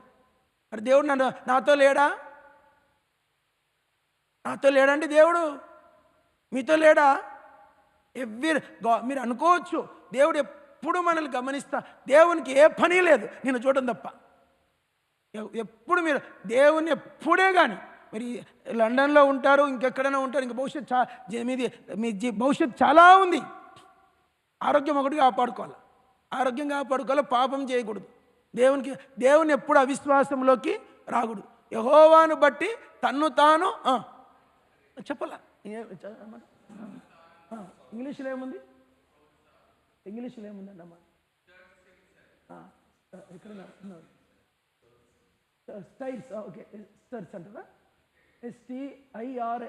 మరి దేవుడు నాతో లేడండి దేవుడు. మీతో లేడా? మీరు అనుకోవచ్చు దేవుడు ఎప్పుడు మనల్ని గమనిస్తా. దేవునికి ఏ పని లేదు నిన్ను చూడడం తప్ప. ఎప్పుడు మీరు దేవుని ఎప్పుడే కానీ మీరు లండన్లో ఉంటారు, ఇంకెక్కడైనా ఉంటారు, ఇంక మీ భవిష్యత్తు చాలా ఉంది. ఆరోగ్యం ఒకటి కాపాడుకోవాలి, పాపం చేయకూడదు. దేవుని ఎప్పుడు అవిశ్వాసంలోకి రాకూడదు. యెహోవాను బట్టి తన్ను తాను చెప్పాల. ఇంగ్లీష్లో ఏముంది అమ్మా? ఇక్కడ స్టైల్స్. ఓకే, స్టర్స్ అంటారా? STIR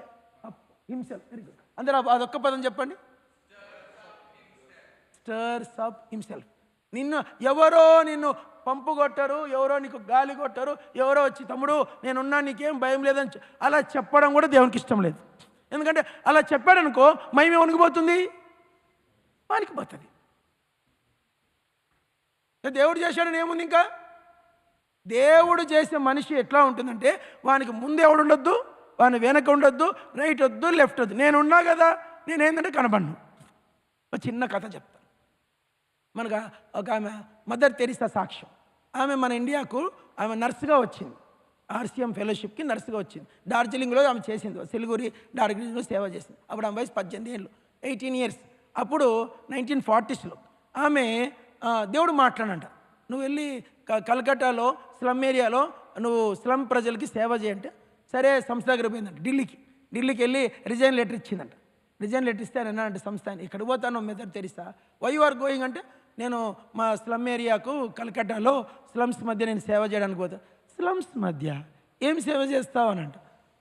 himself. Very good. అందరూ అదొక్క పదం చెప్పండి. స్టర్స్ అప్ హిమ్సెల్ఫ్. ఎవరో నిన్ను పంపు కొట్టరు, ఎవరో నీకు గాలి కొట్టరు, ఎవరో వచ్చి తమ్ముడు నేనున్నా నీకేం భయం లేదని అలా చెప్పడం కూడా దేవునికి ఇష్టం లేదు. ఎందుకంటే అలా చెప్పాడనుకో మహిమ వణికిపోతుంది, వణికిపోతుంది. దేవుడు చేశాడని ఏముంది? ఇంకా దేవుడు చేసే మనిషి ఎట్లా ఉంటుందంటే వానికి ముందు ఎవడు ఉండొద్దు, వాని వెనక ఉండొద్దు, రైట్ వద్దు, లెఫ్ట్ వద్దు. నేనున్నా కదా, నేనేంటంటే కనబడను. ఒక చిన్న కథ చెప్తాను. మనకు ఒక ఆమె మదర్ తెరిసా సాక్ష్యం. ఆమె మన ఇండియాకు ఆమె నర్సుగా వచ్చింది. RCM ఫెలోషిప్కి నర్సుగా వచ్చింది. డార్జిలింగ్లో ఆమె చేసింది, సిలిగురి డార్జిలింగ్లో సేవ చేసింది. అప్పుడు ఆమె వయసు 18 ఏళ్ళు, 18 ఇయర్స్. అప్పుడు 1940స్లో ఆమె దేవుడు మాట్లాడంట, నువ్వు వెళ్ళి కలకట్టాలో స్లమ్ ఏరియాలో నువ్వు స్లమ్ ప్రజలకి సేవ చేయంటే సరే సంస్థ దగ్గర పోయిందంట. ఢిల్లీకి వెళ్ళి రిజైన్ లెటర్ ఇచ్చిందంట. రిజైన్ లెటర్ ఇస్తే అన్నా అంటే సంస్థ ఇక్కడికి పోతాను Mother Teresa, why you are going అంటే నేను మా స్లమ్ ఏరియాకు కలకట్టాలో స్లమ్స్ మధ్య నేను సేవ చేయడానికి పోతా. స్లమ్స్ మధ్య ఏం సేవ చేస్తావు అని అంట.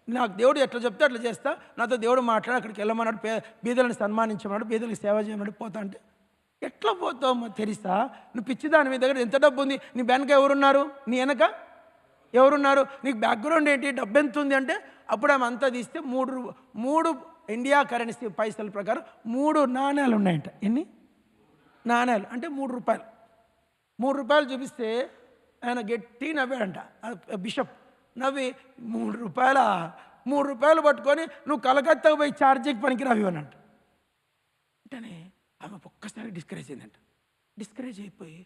నాకు దేవుడు ఎట్లా చెప్తే అట్లా చేస్తా, నాతో దేవుడు మాట్లాడి అక్కడికి వెళ్ళమన్నాడు, బీదలను సన్మానించమన్నాడు, బీదలకు సేవ చేయమన్నాడు, పోతా అంటే ఎట్లా పోతావు అమ్మా తెరిసా? నువ్వు పిచ్చిదాని మీ దగ్గర ఎంత డబ్బు ఉంది? నీ వెనక ఎవరున్నారు? నీ వెనక ఎవరున్నారు? నీకు బ్యాక్గ్రౌండ్ ఏంటి? డబ్బు ఎంత ఉంది అంటే అప్పుడు ఆమె అంతా తీస్తే మూడు ఇండియా కరెన్సీ పైసల ప్రకారం 3 నాణ్యాలు ఉన్నాయంట. ఎన్ని నాణ్యాలు అంటే 3 రూపాయలు. 3 రూపాయలు చూపిస్తే ఆయన గట్టి నవ్వాడంట. బిషప్ నవ్వి 3 రూపాయల 3 రూపాయలు పట్టుకొని నువ్వు కలకత్తాకు పోయి ఛార్జీకి పనికిరావు అనంట. అంటేనే ఆమె ఒక్కసారి డిస్కరేజ్ అయిందంట. డిస్కరేజ్ అయిపోయి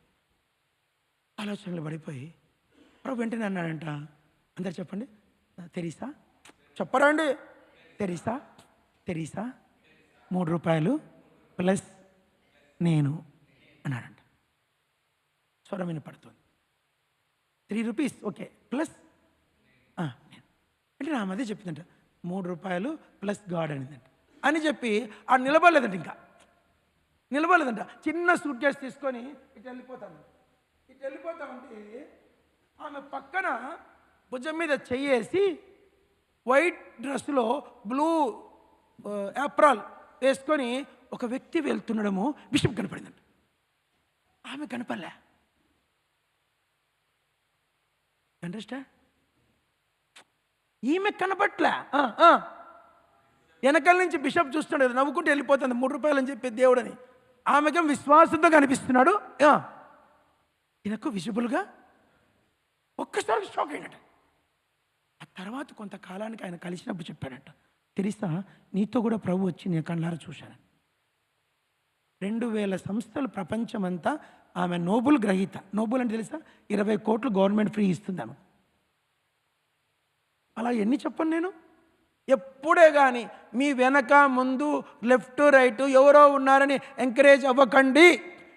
ఆలోచనలు పడిపోయి ప్రభు వెంటనే అన్నాడంట, అందరు చెప్పండి, తెరీసా చెప్పరండి, తెరీసా 3 రూపాయలు ప్లస్ నేను అన్నాడంట. స్వరం వినపడుతుంది. 3 రూపీస్ ఓకే ప్లస్ నేను అంటే నా మధ్య చెప్పిందంట 3 రూపాయలు ప్లస్ గాడ్ అనిందంట. అని చెప్పి ఆ నిలబడలేదంట. ఇంకా నిలబడలేదంట. చిన్న సూట్ కేసు తీసుకొని ఇటు వెళ్ళిపోతామంటే ఆమె పక్కన భుజం మీద చెయ్యేసి వైట్ డ్రెస్లో బ్లూ యాప్రాల్ వేసుకొని ఒక వ్యక్తి వెళ్తుండడము బిషప్ కనపడిందంట. ఆమె కనపడలే. అండర్స్టాండ్? ఈమె కనపట్లే. వెనకాల నుంచి బిషప్ చూస్తున్నాడు, నవ్వుకుంటూ వెళ్ళిపోతుంది 3 రూపాయలు అని చెప్పి దేవుడని. ఆమెకేం విశ్వాసంతో కనిపిస్తున్నాడు. ఈయనకు విజిబుల్గా ఒక్కసారి షాక్ అయినట్టు. ఆ తర్వాత కొంతకాలానికి ఆయన కలిసినప్పుడు చెప్పాడంట, తెరీసా నీతో కూడా ప్రభు వచ్చి నీ కళ్ళారా చూశాను. 2000 సంస్థలు ప్రపంచమంతా ఆమె నోబుల్ గ్రహీత. నోబుల్ అంటే తెలుసా? 20 కోట్లు గవర్నమెంట్ ఫ్రీ ఇస్తుంది ఆమె. అలా ఎన్ని చెప్పను నేను. ఎప్పుడే కానీ మీ వెనక ముందు లెఫ్ట్ రైట్ ఎవరో ఉన్నారని ఎంకరేజ్ అవ్వకండి.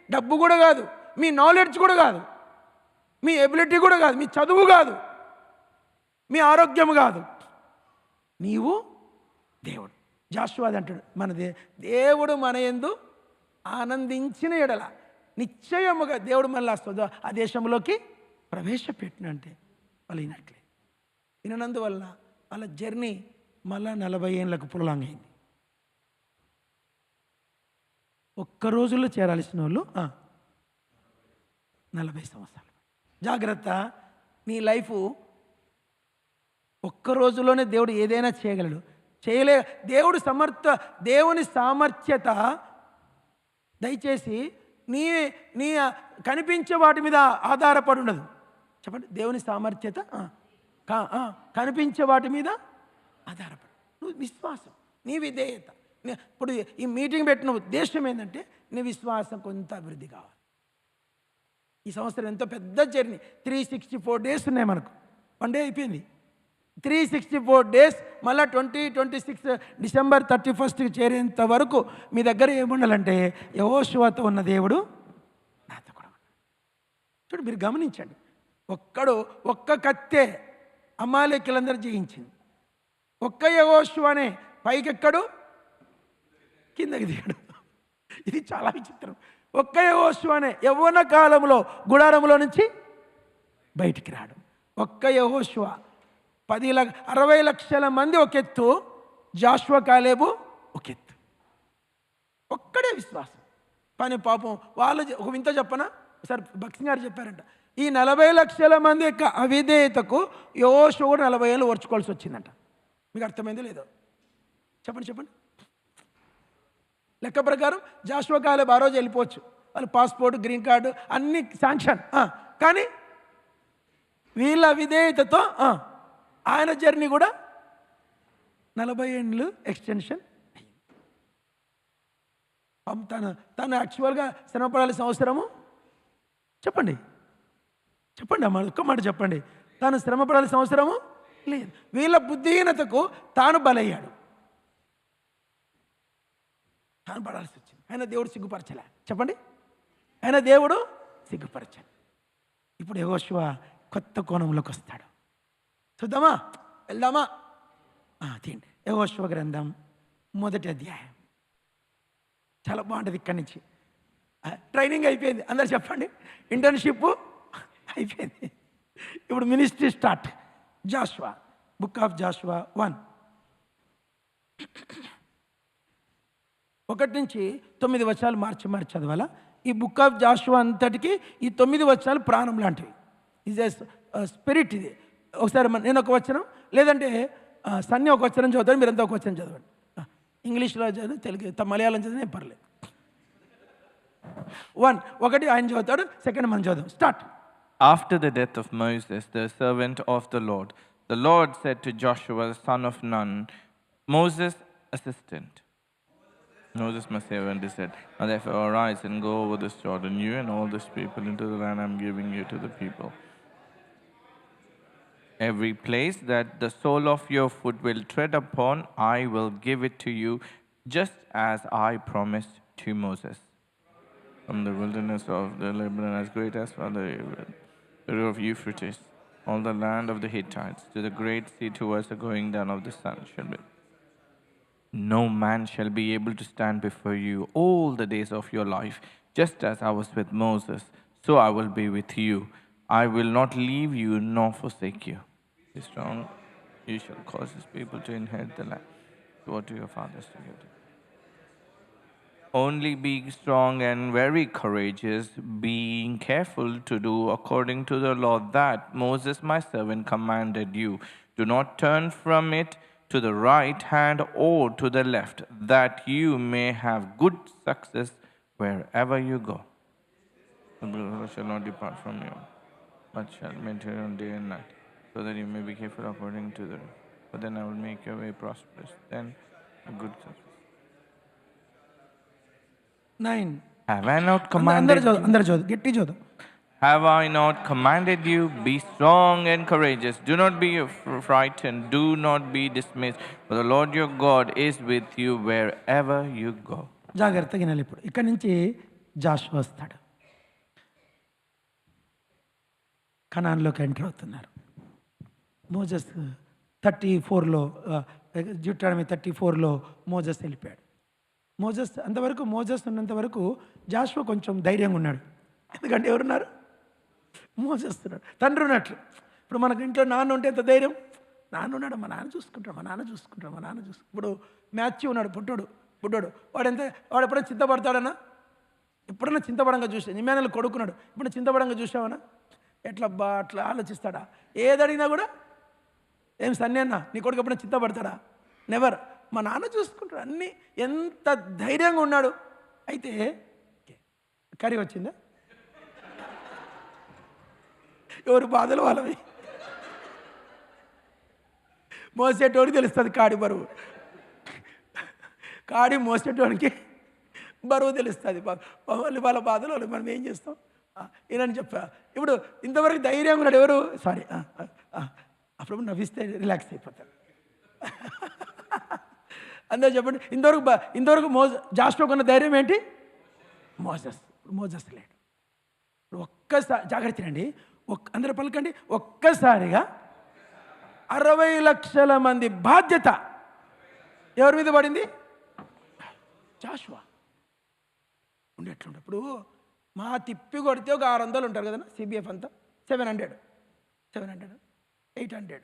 డబ్బు కూడా కాదు, మీ నాలెడ్జ్ కూడా కాదు, మీ ఎబిలిటీ కూడా కాదు, మీ చదువు కాదు, మీ ఆరోగ్యం కాదు, నీవు దేవుడు. జాషువా అంటాడు, దేవుడు మన యందు ఆనందించిన ఎడల నిశ్చయముగా దేవుడు మళ్ళీ ఆ దేశంలోకి ప్రవేశపెట్టినంటే వాళ్ళు వినట్లేదు. వినందువల్ల వాళ్ళ జర్నీ మళ్ళా 40 ఏళ్ళకు పురలాంగ్ అయింది. ఒక్క రోజుల్లో చేరాల్సిన వాళ్ళు 40 సంవత్సరాలు. జాగ్రత్త, నీ లైఫ్ ఒక్క రోజులోనే దేవుడు ఏదైనా చేయగలడు. దేవుని సామర్థ్యత దయచేసి నీ కనిపించే వాటి మీద ఆధారపడి ఉండదు. చెప్పండి, దేవుని సామర్థ్యత కనిపించే వాటి మీద ఆధారపడి, నువ్వు విశ్వాసం, నీ విధేయత. ఇప్పుడు ఈ మీటింగ్ పెట్టిన ఉద్దేశం ఏంటంటే నీ విశ్వాసం కొంత అభివృద్ధి కావాలి. ఈ సంవత్సరం ఎంతో పెద్ద జర్నీ, 364 డేస్ ఉన్నాయి మనకు. 1 డే అయిపోయింది. 364 డేస్. మళ్ళీ 2026 డిసెంబర్ 31కి చేరేంత వరకు మీ దగ్గర ఏముండాలంటే యెహోషువతో ఉన్న దేవుడు నాతో కూడా ఉన్నాడు. చూడు, మీరు గమనించండి, ఒక్క కత్తే అమాలేకులందరూ జయించింది. ఒక్క యెహోషువనే పైకెక్కడు కిందకి దిగడు. ఇది చాలా విచిత్రం. ఒక్క యెహోషువనే యవ్వన కాలంలో గుడారంలో నుంచి బయటికి రాడు. ఒక్క యెహోషువ 60 లక్షల మంది ఒక ఎత్తు, జాషువా కాలేబు ఒక ఎత్తు. ఒక్కడే విశ్వాసం. పని పాపం వాళ్ళు ఒక వింత చెప్పనా? సార్ భక్సింగ్ గారు చెప్పారంట, ఈ 40 లక్షల మంది యొక్క అవిధేయతకు యెహోషువ 40 ఏళ్ళు ఓర్చుకోవాల్సి వచ్చిందంట. మీకు అర్థమైందో లేదో చెప్పండి. లెక్క ప్రకారం జాషువా కాలేబు ఆ రోజు వెళ్ళిపోవచ్చు. వాళ్ళు పాస్పోర్ట్, గ్రీన్ కార్డు అన్ని శాంక్షన్. కానీ వీళ్ళ విధేయతతో ఆయన జర్నీ కూడా 40 ఏళ్ళు ఎక్స్టెన్షన్ అయింది. తను యాక్చువల్గా శ్రమపడాల్సిన అవసరము చెప్పండి అమ్మ, ఒక్క మాట చెప్పండి. తాను శ్రమపడాల్సిన అవసరము లేదు. వీళ్ళ బుద్ధిహీనతకు తాను బలయ్యాడు. తాను పడాల్సి వచ్చింది. ఆయన దేవుడు సిగ్గుపరచలే. చెప్పండి, ఆయన దేవుడు సిగ్గుపరచాలి. ఇప్పుడు యెహోషువ కొత్త కోణంలోకి వస్తాడు. చూద్దామా, వెళ్దామా? తీయండి యెహోషువ గ్రంథం 1వ అధ్యాయం. చాలా బాగుంటుంది. ఇక్కడి నుంచి ట్రైనింగ్ అయిపోయింది. అందరు చెప్పండి, ఇంటర్న్షిప్ అయిపోయింది. ఇప్పుడు ministry start. Joshua, book of Joshua 1 1 నుంచి 9 వచనాలు మార్చి చదవాలా? ఈ బుక్ ఆఫ్ జాషువా అంతటికి ఈ 9 వచనాలు ప్రాణం లాంటివి. ఇది స్పిరిట్. ఇది ఒకసారి నేను ఒక వచనం, లేదంటే సన్నీ ఒక వచనం చదువుతాను, మీరంతా ఒక వచనం చదవండి. ఇంగ్లీష్లో చదివి, తెలుగు మలయాళం చదివినా ఏం పర్లేదు. ఒకటి ఆయన చదువుతాడు, సెకండ్ మనం చదువు. Start. After the death of Moses, the servant of the Lord said to Joshua, the son of Nun, Moses' assistant. Moses, my servant, he said, now therefore arise and go over this Jordan, you and all this people, into the land I am giving you to the people. Every place that the sole of your foot will tread upon, I will give it to you, just as I promised to Moses. From the wilderness of the Lebanon as great as far the river of Euphrates, all the land of the Hittites, to the great sea towards the going down of the sun shall be. No man shall be able to stand before you all the days of your life. Just as I was with Moses, so I will be with you. I will not leave you nor forsake you. Be strong, you shall cause this people to inherit the land. Swore to your fathers to give them. Only be strong and very courageous, being careful to do according to the law that Moses my servant commanded you. Do not turn from it to the right hand or to the left, that you may have good success wherever you go. The Lord shall not depart from you, but shall maintain on day and night, so that you may be careful according to the law. But then I will make your way prosperous, then a good success. 9. Have I not commanded you? అందరు చదువు, గట్టి చదువు. Have I not commanded you? Be strong and courageous. Do not be frightened. Do not be dismayed. For the Lord your God is with you wherever you go. జాగ్రత్తగా వినాలి. ఇప్పుడు ఇక్కడి నుంచి జాషువా వస్తాడు. కనాన్లోకి ఎంటర్ అవుతున్నారు. మోజెస్ 34లో, డ్యూటరానమీ 34లో మోజెస్ వెళ్ళిపోయాడు. అంతవరకు Moses ఉన్నంత వరకు జాషువా కొంచెం ధైర్యంగా ఉన్నాడు. ఎందుకంటే ఎవరున్నారు? మోజెస్ ఉన్నాడు, తండ్రి ఉన్నట్లు. ఇప్పుడు మనకు ఇంట్లో నాన్న ఉంటే ఎంత ధైర్యం. నాన్న ఉన్నాడు, మా నాన్న చూసుకుంటాడు. ఇప్పుడు మ్యాథ్యూ ఉన్నాడు, పుట్టోడు. వాడు ఎప్పుడైనా చింతపడతాడనా? ఎప్పుడైనా చింతపడంగా చూసా. ఇమ్మానుయేల్ కొడుకున్నాడు, ఇప్పుడు చింతపడంగా చూసావనా? అట్లా ఆలోచిస్తాడా? ఏదడిగినా కూడా ఏం సన్నీ అన్న నీ కొడుకు ఎప్పుడైనా చింతపడతాడా? నెవర్. మా నాన్న చూసుకుంటాడు అన్నీ. ఎంత ధైర్యంగా ఉన్నాడు. అయితే కర్రీ వచ్చిందా? ఎవరు బాధలు వాళ్ళవి. మోసేటోడికి తెలుస్తుంది కాడి బరువు. కాడి మోసేటోడికి బరువు తెలుస్తుంది. వాళ్ళ బాధలు వాళ్ళు. మనం ఏం చేస్తాం? ఏనని చెప్పా. ఇప్పుడు ఇంతవరకు ధైర్యంగా ఉన్నాడు ఎవరు? సారీ, అప్పుడు నవ్విస్తే రిలాక్స్ అయిపోతాడు. అందరూ చెప్పండి, ఇంతవరకు జాషువాకు ఉన్న ధైర్యం ఏంటి? మోజెస్ లేడు. ఒక్కసారి జాగ్రత్త అండి, అందరూ పలకండి. ఒక్కసారిగా 60 లక్షల మంది బాధ్యత ఎవరి మీద పడింది? జాషువా. ఉండేట్లుండే. ఇప్పుడు మా తిప్పి కొడితే ఒక 600 ఉంటారు కదా సిబిఎఫ్ అంతా. 700 800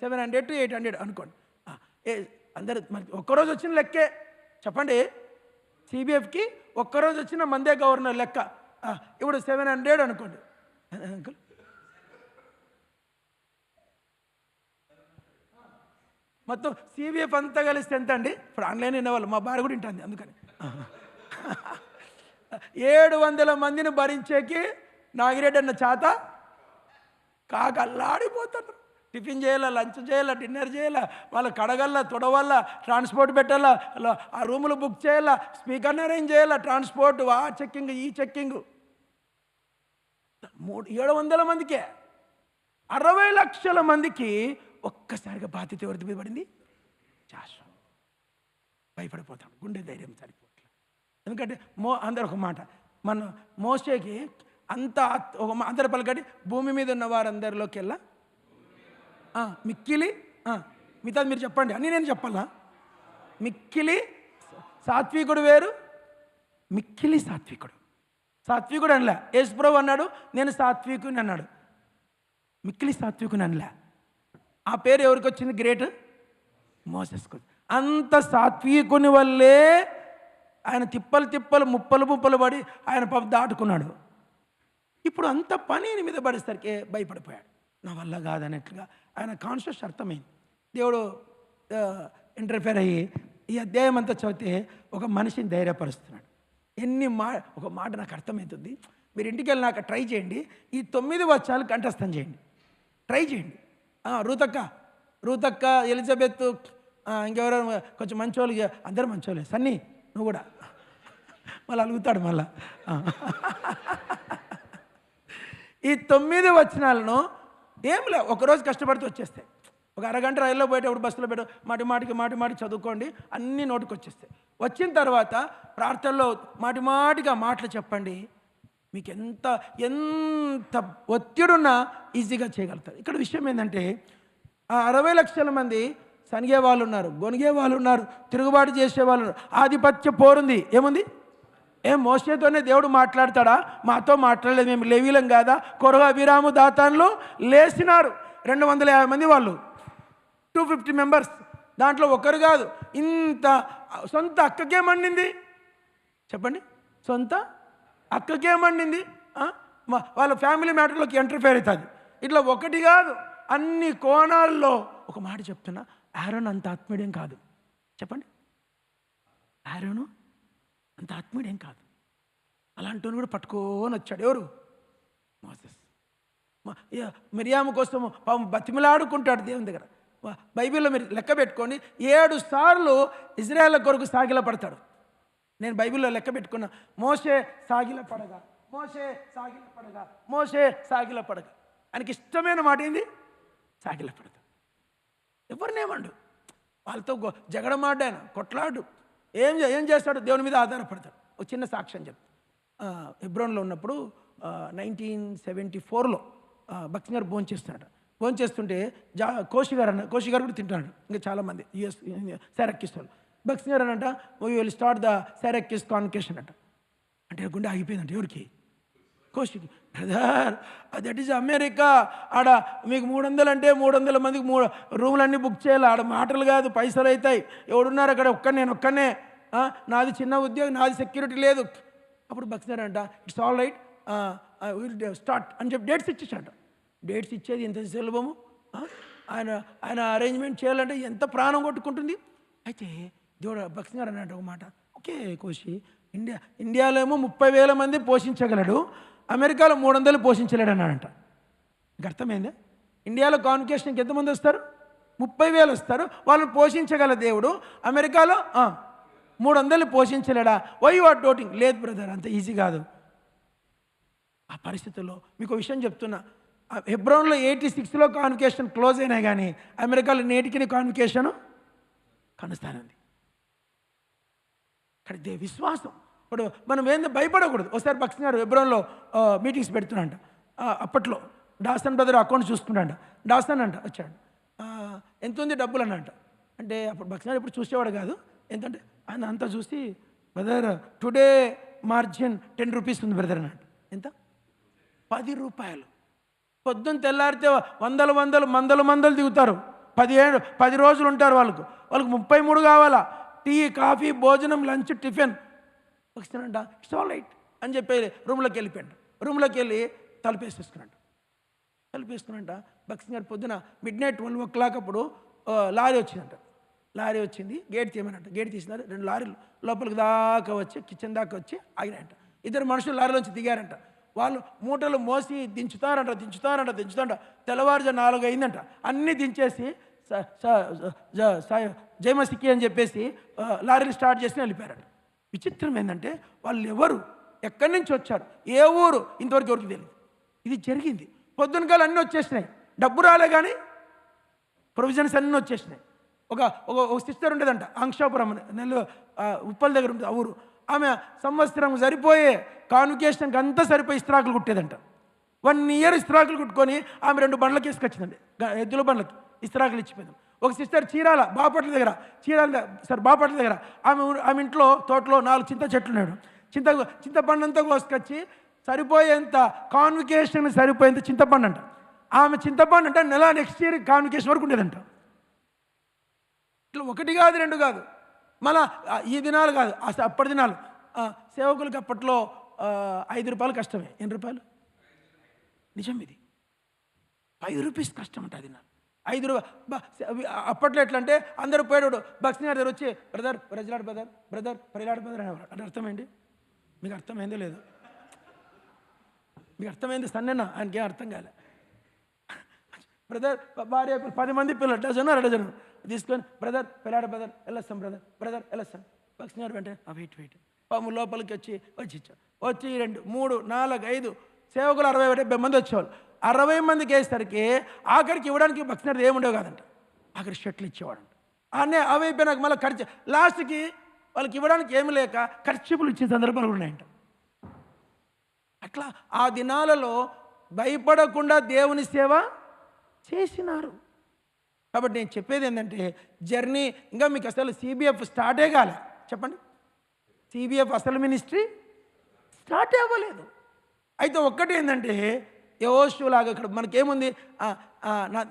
700 to 800 అనుకోండి. అందరు మరి ఒక్కరోజు వచ్చిన లెక్కే చెప్పండి. సిబిఎఫ్కి ఒక్కరోజు వచ్చిన మందే గవర్నర్ లెక్క. ఇప్పుడు 700 అనుకోండి. అంకుల్ మొత్తం సిబిఎఫ్ అంతా కలిస్తే ఎంత అండి? ఇప్పుడు ఆన్లైన్ వినేవాళ్ళు, మా భార్య కూడా వింటుంది, అందుకని 700 మందిని భరించేకి నాగిరెడ్డి అన్న చేత కాకల్లాడిపోతాడు. టిఫిన్ చేయాలా, లంచ్ చేయాలా, డిన్నర్ చేయాలా, వాళ్ళ కడగల్లా, తొడవల్లా, ట్రాన్స్పోర్ట్ పెట్టాలా, ఆ రూములు బుక్ చేయాలా, స్పీకర్ని అరేంజ్ చేయాలా, ట్రాన్స్పోర్ట్, ఆ చెక్కింగ్, ఈ చెక్కింగ్. 700 మందికే 60 లక్షల మందికి ఒక్కసారిగా బాధ్యత ఎవరి మీద పడింది? జాషువా. భయపడిపోతాడు, గుండె ధైర్యం సరిపోవట్లేదు. ఎందుకంటే అందరు ఒక మాట, మన మోషేకి అంత అందరు పలకటి భూమి మీద ఉన్న వారందరిలోకెల్లా మిక్కిలి, మిగతా మీరు చెప్పండి అని నేను చెప్పాలా? మిక్కిలి సాత్వికుడు వేరు, మిక్కిలి సాత్వికుడు అనలే. యేసుప్రభు అన్నాడు నేను సాత్వికుని అన్నాడు, మిక్కిలి సాత్వికుని అనలే. ఆ పేరు ఎవరికి వచ్చింది? గ్రేట్ మోసెస్కు. అంత సాత్వికుని వల్లే ఆయన తిప్పలు ముప్పలు పడి ఆయన దాటుకున్నాడు. ఇప్పుడు అంత పని మీద పడేసరికి భయపడిపోయాడు. నా వల్ల కాదన్నట్లుగా ఆయన కాన్షియస్ అర్థమైంది. దేవుడు ఇంటర్ఫేర్ అయ్యి ఈ అధ్యాయం అంతా చదివితే ఒక మనిషిని ధైర్యపరుస్తున్నాడు. ఒక మాట నాకు అర్థమవుతుంది. మీరు ఇంటికి వెళ్ళినాక ట్రై చేయండి, ఈ 9 వచనాలు కంఠస్థం చేయండి, ట్రై చేయండి. రూతక్క, ఎలిజబెత్, ఇంకెవరో కొంచెం మంచోళ్ళు, అందరూ మంచోళ్ళే. సన్నీ నువ్వు కూడా మళ్ళీ అలుగుతాడు మళ్ళా. ఈ 9 వచనాలను ఏం లే, ఒకరోజు కష్టపడితే వచ్చేస్తాయి. ఒక అరగంట రైల్లో పోయేటప్పుడు బస్సులో పెట్టు మాటి చదువుకోండి, అన్నీ నోటికి వచ్చేస్తాయి. వచ్చిన తర్వాత ప్రార్థనలో మాటిగా మాటలు చెప్పండి. మీకు ఎంత ఒత్తిడున్నా ఈజీగా చేయగలుగుతారు. ఇక్కడ విషయం ఏంటంటే 60 లక్షల మంది సనిగే వాళ్ళు ఉన్నారు, గొనిగే వాళ్ళు ఉన్నారు, తిరుగుబాటు చేసే వాళ్ళు ఉన్నారు, ఆధిపత్య పోరుంది. ఏముంది? మోషేతోనే దేవుడు మాట్లాడతాడా? మాతో మాట్లాడలేదు, మేము లేవీలం కాదా? కొరహ, అబీరాము, దాతాన్లు లేచినారు. 250 మంది వాళ్ళు, 250 మెంబర్స్. దాంట్లో ఒకరు కాదు, ఇంత సొంత అక్కకేమండింది చెప్పండి, సొంత అక్కకేమండింది. వాళ్ళ ఫ్యామిలీ మ్యాటర్లోకి ఇంటర్ఫేర్ అవుతుంది. ఇట్లా ఒకటి కాదు, అన్ని కోణాల్లో. ఒక మాట చెప్తున్నా, ఆరోన్ అంత ఆత్మీయుడేం కాదు. చెప్పండి, ఆరోను అంత ఆత్మీయుడేం కాదు. అలాంటి కూడా పట్టుకొని వచ్చాడు. ఎవరు? మోసెస్. మిరియాము కోసం పాపం బతిమలాడుకుంటాడు దేవుని దగ్గర. బైబిల్లో మీరు లెక్క పెట్టుకొని 7 సార్లు ఇజ్రాయేల్ కొరకు సాగిల పడతాడు. నేను బైబిల్లో లెక్క పెట్టుకున్నా. మోషే సాగిల పడగా, మోషే సాగిల పడగా. ఆయనకి ఇష్టమైన మాట ఏంది? సాగిల పడతాడు. ఎవరినేమండు, వాళ్ళతో జగడమాడు, ఆయన కొట్లాడు. ఏం చేస్తాడు? దేవుని మీద ఆధారపడతాడు. ఒక చిన్న సాక్ష్యం చెప్తాడు. హెబ్రోన్లో ఉన్నప్పుడు 1974లో భక్తి గారు భోంచేస్తుంటే కోషి గారు కూడా తింటాడు. ఇంకా చాలామంది యుఎస్ సెరక్కిస్తారు. భక్తి గారు అనంట, వీ విల్ స్టార్ట్ ద సెరక్కిస్ కాన్వకేషన్ అంట. అంటే గుండె ఆగిపోయిందంట. ఎవరికి? కోషికి. Brother, that is America. ఆడ మీకు 300 అంటే 300 మందికి రూములన్నీ బుక్ చేయాలి. ఆడ మాటలు కాదు, పైసలు అవుతాయి. ఎవడున్నారు అక్కడ? నేను ఒక్కనే. నాది చిన్న ఉద్యోగం, నాది సెక్యూరిటీ లేదు. అప్పుడు భక్తి గారు అంట, it's all right, will start అని చెప్పి డేట్స్ ఇచ్చేసాడు. డేట్స్ ఇచ్చేది ఎంత సులభము. ఆయన అరేంజ్మెంట్ చేయాలంటే ఎంత ప్రాణం కొట్టుకుంటుంది. అయితే దేవుడు భక్తి గారు అన్నట్టు ఒక మాట, ఓకే కోషి, ఇండియాలో ఏమో 30,000 మంది పోషించగలడు, అమెరికాలో 300 పోషించలేడు అన్నాడంట. మీకు అర్థమైందా? ఇండియాలో కాన్వకేషన్కి ఎంతమంది వస్తారు? 30,000 వస్తారు. వాళ్ళని పోషించగల దేవుడు అమెరికాలో 300 పోషించలేడా? Why you are doubting? లేదు బ్రదర్, అంత ఈజీ కాదు. ఆ పరిస్థితుల్లో మీకు విషయం చెప్తున్నా, హెబ్రోన్లో 86లో కాన్వకేషన్ క్లోజ్ అయినా కానీ అమెరికాలో నేటికి కాన్వకేషన్ కొనసాగింది. ఇక్కడ విశ్వాసం. ఇప్పుడు మనం ఏందో భయపడకూడదు. ఒకసారి భక్తి గారు హెబ్రోన్లో మీటింగ్స్ పెడుతున్నాంట. అప్పట్లో డాసన్ బ్రదర్ అకౌంట్ చూసుకున్నాంట. డాసన్ అంట వచ్చాడు, ఎంత ఉంది డబ్బులు అన్నంట. అంటే అప్పుడు భక్తి గారు ఇప్పుడు చూసేవాడు కాదు. ఎంతంటే ఆయన అంతా చూసి, బ్రదర్ టుడే మార్జిన్ 10 రూపీస్ ఉంది బ్రదర్ అన్నట్టు. ఎంత? 10 రూపాయలు. పొద్దున్న తెల్లారితే వందలు దిగుతారు. 10 రోజులు ఉంటారు. వాళ్ళకు 33 కావాలా. టీ, కాఫీ, భోజనం, లంచ్, టిఫిన్. వస్తానంట, ఇట్స్ ఆల్ రైట్ అని చెప్పి రూమ్లోకి వెళ్ళిపోయాడు. రూమ్లోకి వెళ్ళి తలుపేసుకున్నాడు. భక్తి గారు పొద్దున midnight 12 o'clock అప్పుడు లారీ వచ్చిందంట. లారీ వచ్చింది, గేట్ తీయమన్నట్టు. గేట్ తీసినారు. 2 లారీలు లోపలికి దాకా వచ్చి, కిచెన్ దాకా వచ్చి ఆగినాయంట. 2 మనుషులు లారీలోంచి దిగారంట. వాళ్ళు మూటలు మోసి దించుతారంట. తెల్లవారుజాము 4 అయిందంట. అన్నీ దించేసి జయమసిక్కి అని చెప్పేసి లారీలు స్టార్ట్ చేసి వెళ్ళిపోయారంట. విచిత్రం ఏంటంటే వాళ్ళు ఎవరు, ఎక్కడి నుంచి వచ్చారు, ఏ ఊరు, ఇంతవరకు ఎవరికి తెలియదు. ఇది జరిగింది. పొద్దున కాలం అన్నీ వచ్చేసినాయి, డబ్బు రాలే కానీ ప్రొవిజన్స్ అన్నీ వచ్చేసినాయి. ఒక సిస్టర్ ఉండేదంట, ఆంక్షాపురం ఉప్పల్ దగ్గర ఉంటుంది ఆ ఊరు. ఆమె సంవత్సరం సరిపోయే కాన్వకేషన్కి అంతా సరిపోయి ఇస్త్రాకులు కుట్టేదంట. 1 year ఇస్త్రాకులు కుట్టుకొని ఆమె 2 బండ్లకి వేసుకొచ్చిందండి, ఎద్దుల బండ్లకి ఇస్త్రాకులు ఇచ్చిపోయింది. ఒక సిస్టర్ చీరాల బాపట్ల దగ్గర ఆమె ఇంట్లో తోటలో 4 చింత చెట్లు ఉన్నాడు. చింతపండు అంతా కోసుకొచ్చి సరిపోయేంత కాన్వకేషన్ సరిపోయేంత చింతపండు అంట. ఆమె చింతపండు అంటే నెక్స్ట్ ఇయర్ కాన్వకేషన్ వరకు ఉండేదంట. ఇట్లా 1 కాదు 2 కాదు, మళ్ళా ఈ దినాలు కాదు, అసలు అప్పటి దినాలు సేవకులకి అప్పట్లో 5 రూపాయలు కష్టమే. ఎన్ని రూపాయలు? నిజం ఇది, 5 రూపీస్ కష్టం అంట అది. 5 రూపాయలు అప్పట్లో ఎట్లా అంటే అందరూ పోయాడు భక్సింగ్ గారి దగ్గర వచ్చి బ్రదర్ ప్రజలాడు బ్రదర్, బ్రదర్ పరిలాడు బ్రదర్ అనేవాడు. అంటే అర్థమైంది? మీకు అర్థమైందో లేదు? మీకు అర్థమైంది? సన్నెన్న ఆయనకేం అర్థం కాలే. బ్రదర్ భార్య 10 మంది పిల్లలు, డజను తీసుకొని బ్రదర్ పిల్లాడు బ్రదర్ వెళ్ళొస్తాం, బ్రదర్ బ్రదర్ వెళ్ళొస్తాం. భక్సింగ్ గారు వెంటనే వెయిట్ పాము లోపలికి వచ్చి ఇచ్చాడు. వచ్చి 2, 3, 4, 5 సేవకులు 60-70 మంది వచ్చేవాళ్ళు. 60 మందికి వేసేసరికి ఆఖరికి ఇవ్వడానికి భక్సింగ్ ఏముండేవి కాదంట. ఆఖరి షర్ట్లు ఇచ్చేవాడంట. అన్నీ అవి అయిపోయినాక మళ్ళీ ఖర్చు, లాస్ట్కి వాళ్ళకి ఇవ్వడానికి ఏమి లేక ఖర్చులు ఇచ్చే సందర్భాలు ఉన్నాయంట. అట్లా ఆ దినాలలో భయపడకుండా దేవుని సేవ చేసినారు. కాబట్టి నేను చెప్పేది ఏంటంటే జర్నీ ఇంకా మీకు అసలు CBF స్టార్టే కాలే. చెప్పండి, CBF అసలు మినిస్ట్రీ స్టార్టే అవ్వలేదు. అయితే ఒక్కటి ఏంటంటే యెహోషువలాగా ఇక్కడ మనకేముంది,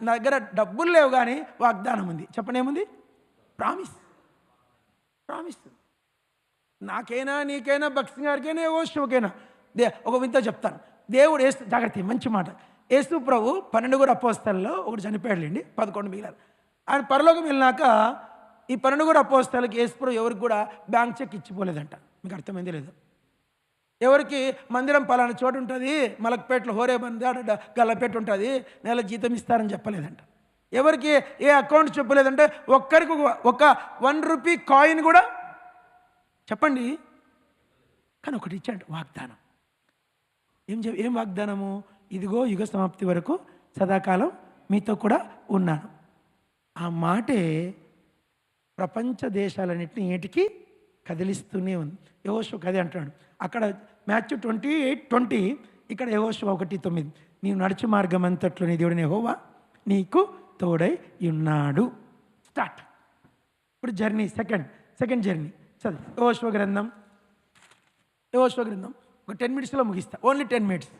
నా దగ్గర డబ్బులు లేవు కానీ వాగ్దానం ఉంది. చెప్పండి ఏముంది? ప్రామిస్. నాకైనా నీకైనా భక్సింగ్ గారికైనా యెహోషువకైనా ఒక వింత చెప్తాను. దేవుడు జాగ్రత్త, మంచి మాట. యేసు ప్రభు 12 అపోస్తలలో ఒకటి చనిపోయాడులేండి, 11 మిగిలారు. ఆయన పరలోకం వెళ్ళినాక ఈ 12 అపోస్తలకి యేసు ప్రభు ఎవరికి కూడా బ్యాంక్ చెక్ ఇచ్చిపోలేదంట. మీకు అర్థమైంది లేదు? ఎవరికి మందిరం పలానా చోటు ఉంటుంది, మలక్పేటలో హోరేబంద గల్లపేట ఉంటుంది, నెల జీతం ఇస్తారని చెప్పలేదంట. ఎవరికి ఏ అకౌంట్ చెప్పలేదంటే ఒక్కరికి ఒక 1 రూపీ కాయిన్ కూడా చెప్పండి. కానీ ఒకటి ఇచ్చాడు వాగ్దానం. ఏం వాగ్దానము? ఇదిగో యుగ సమాప్తి వరకు సదాకాలం మీతో కూడా ఉన్నాను. ఆ మాటే ప్రపంచ దేశాలన్నింటినీ ఏటికి కదిలిస్తూనే ఉంది. యెహోషువ కదే అంటున్నాడు అక్కడ మాథ్యూ 28:20, ఇక్కడ యెహోషువ 1:9. నీవు నడుచు మార్గం అంతట్లో నీ దేవుడిని యెహోవా నీకు తోడై ఉన్నాడు. స్టార్ట్. ఇప్పుడు జర్నీ సెకండ్ జర్నీ చదువు. యెహోషువ గ్రంథం ఒక 10 మినిట్స్లో ముగిస్తా. Only 10 minutes.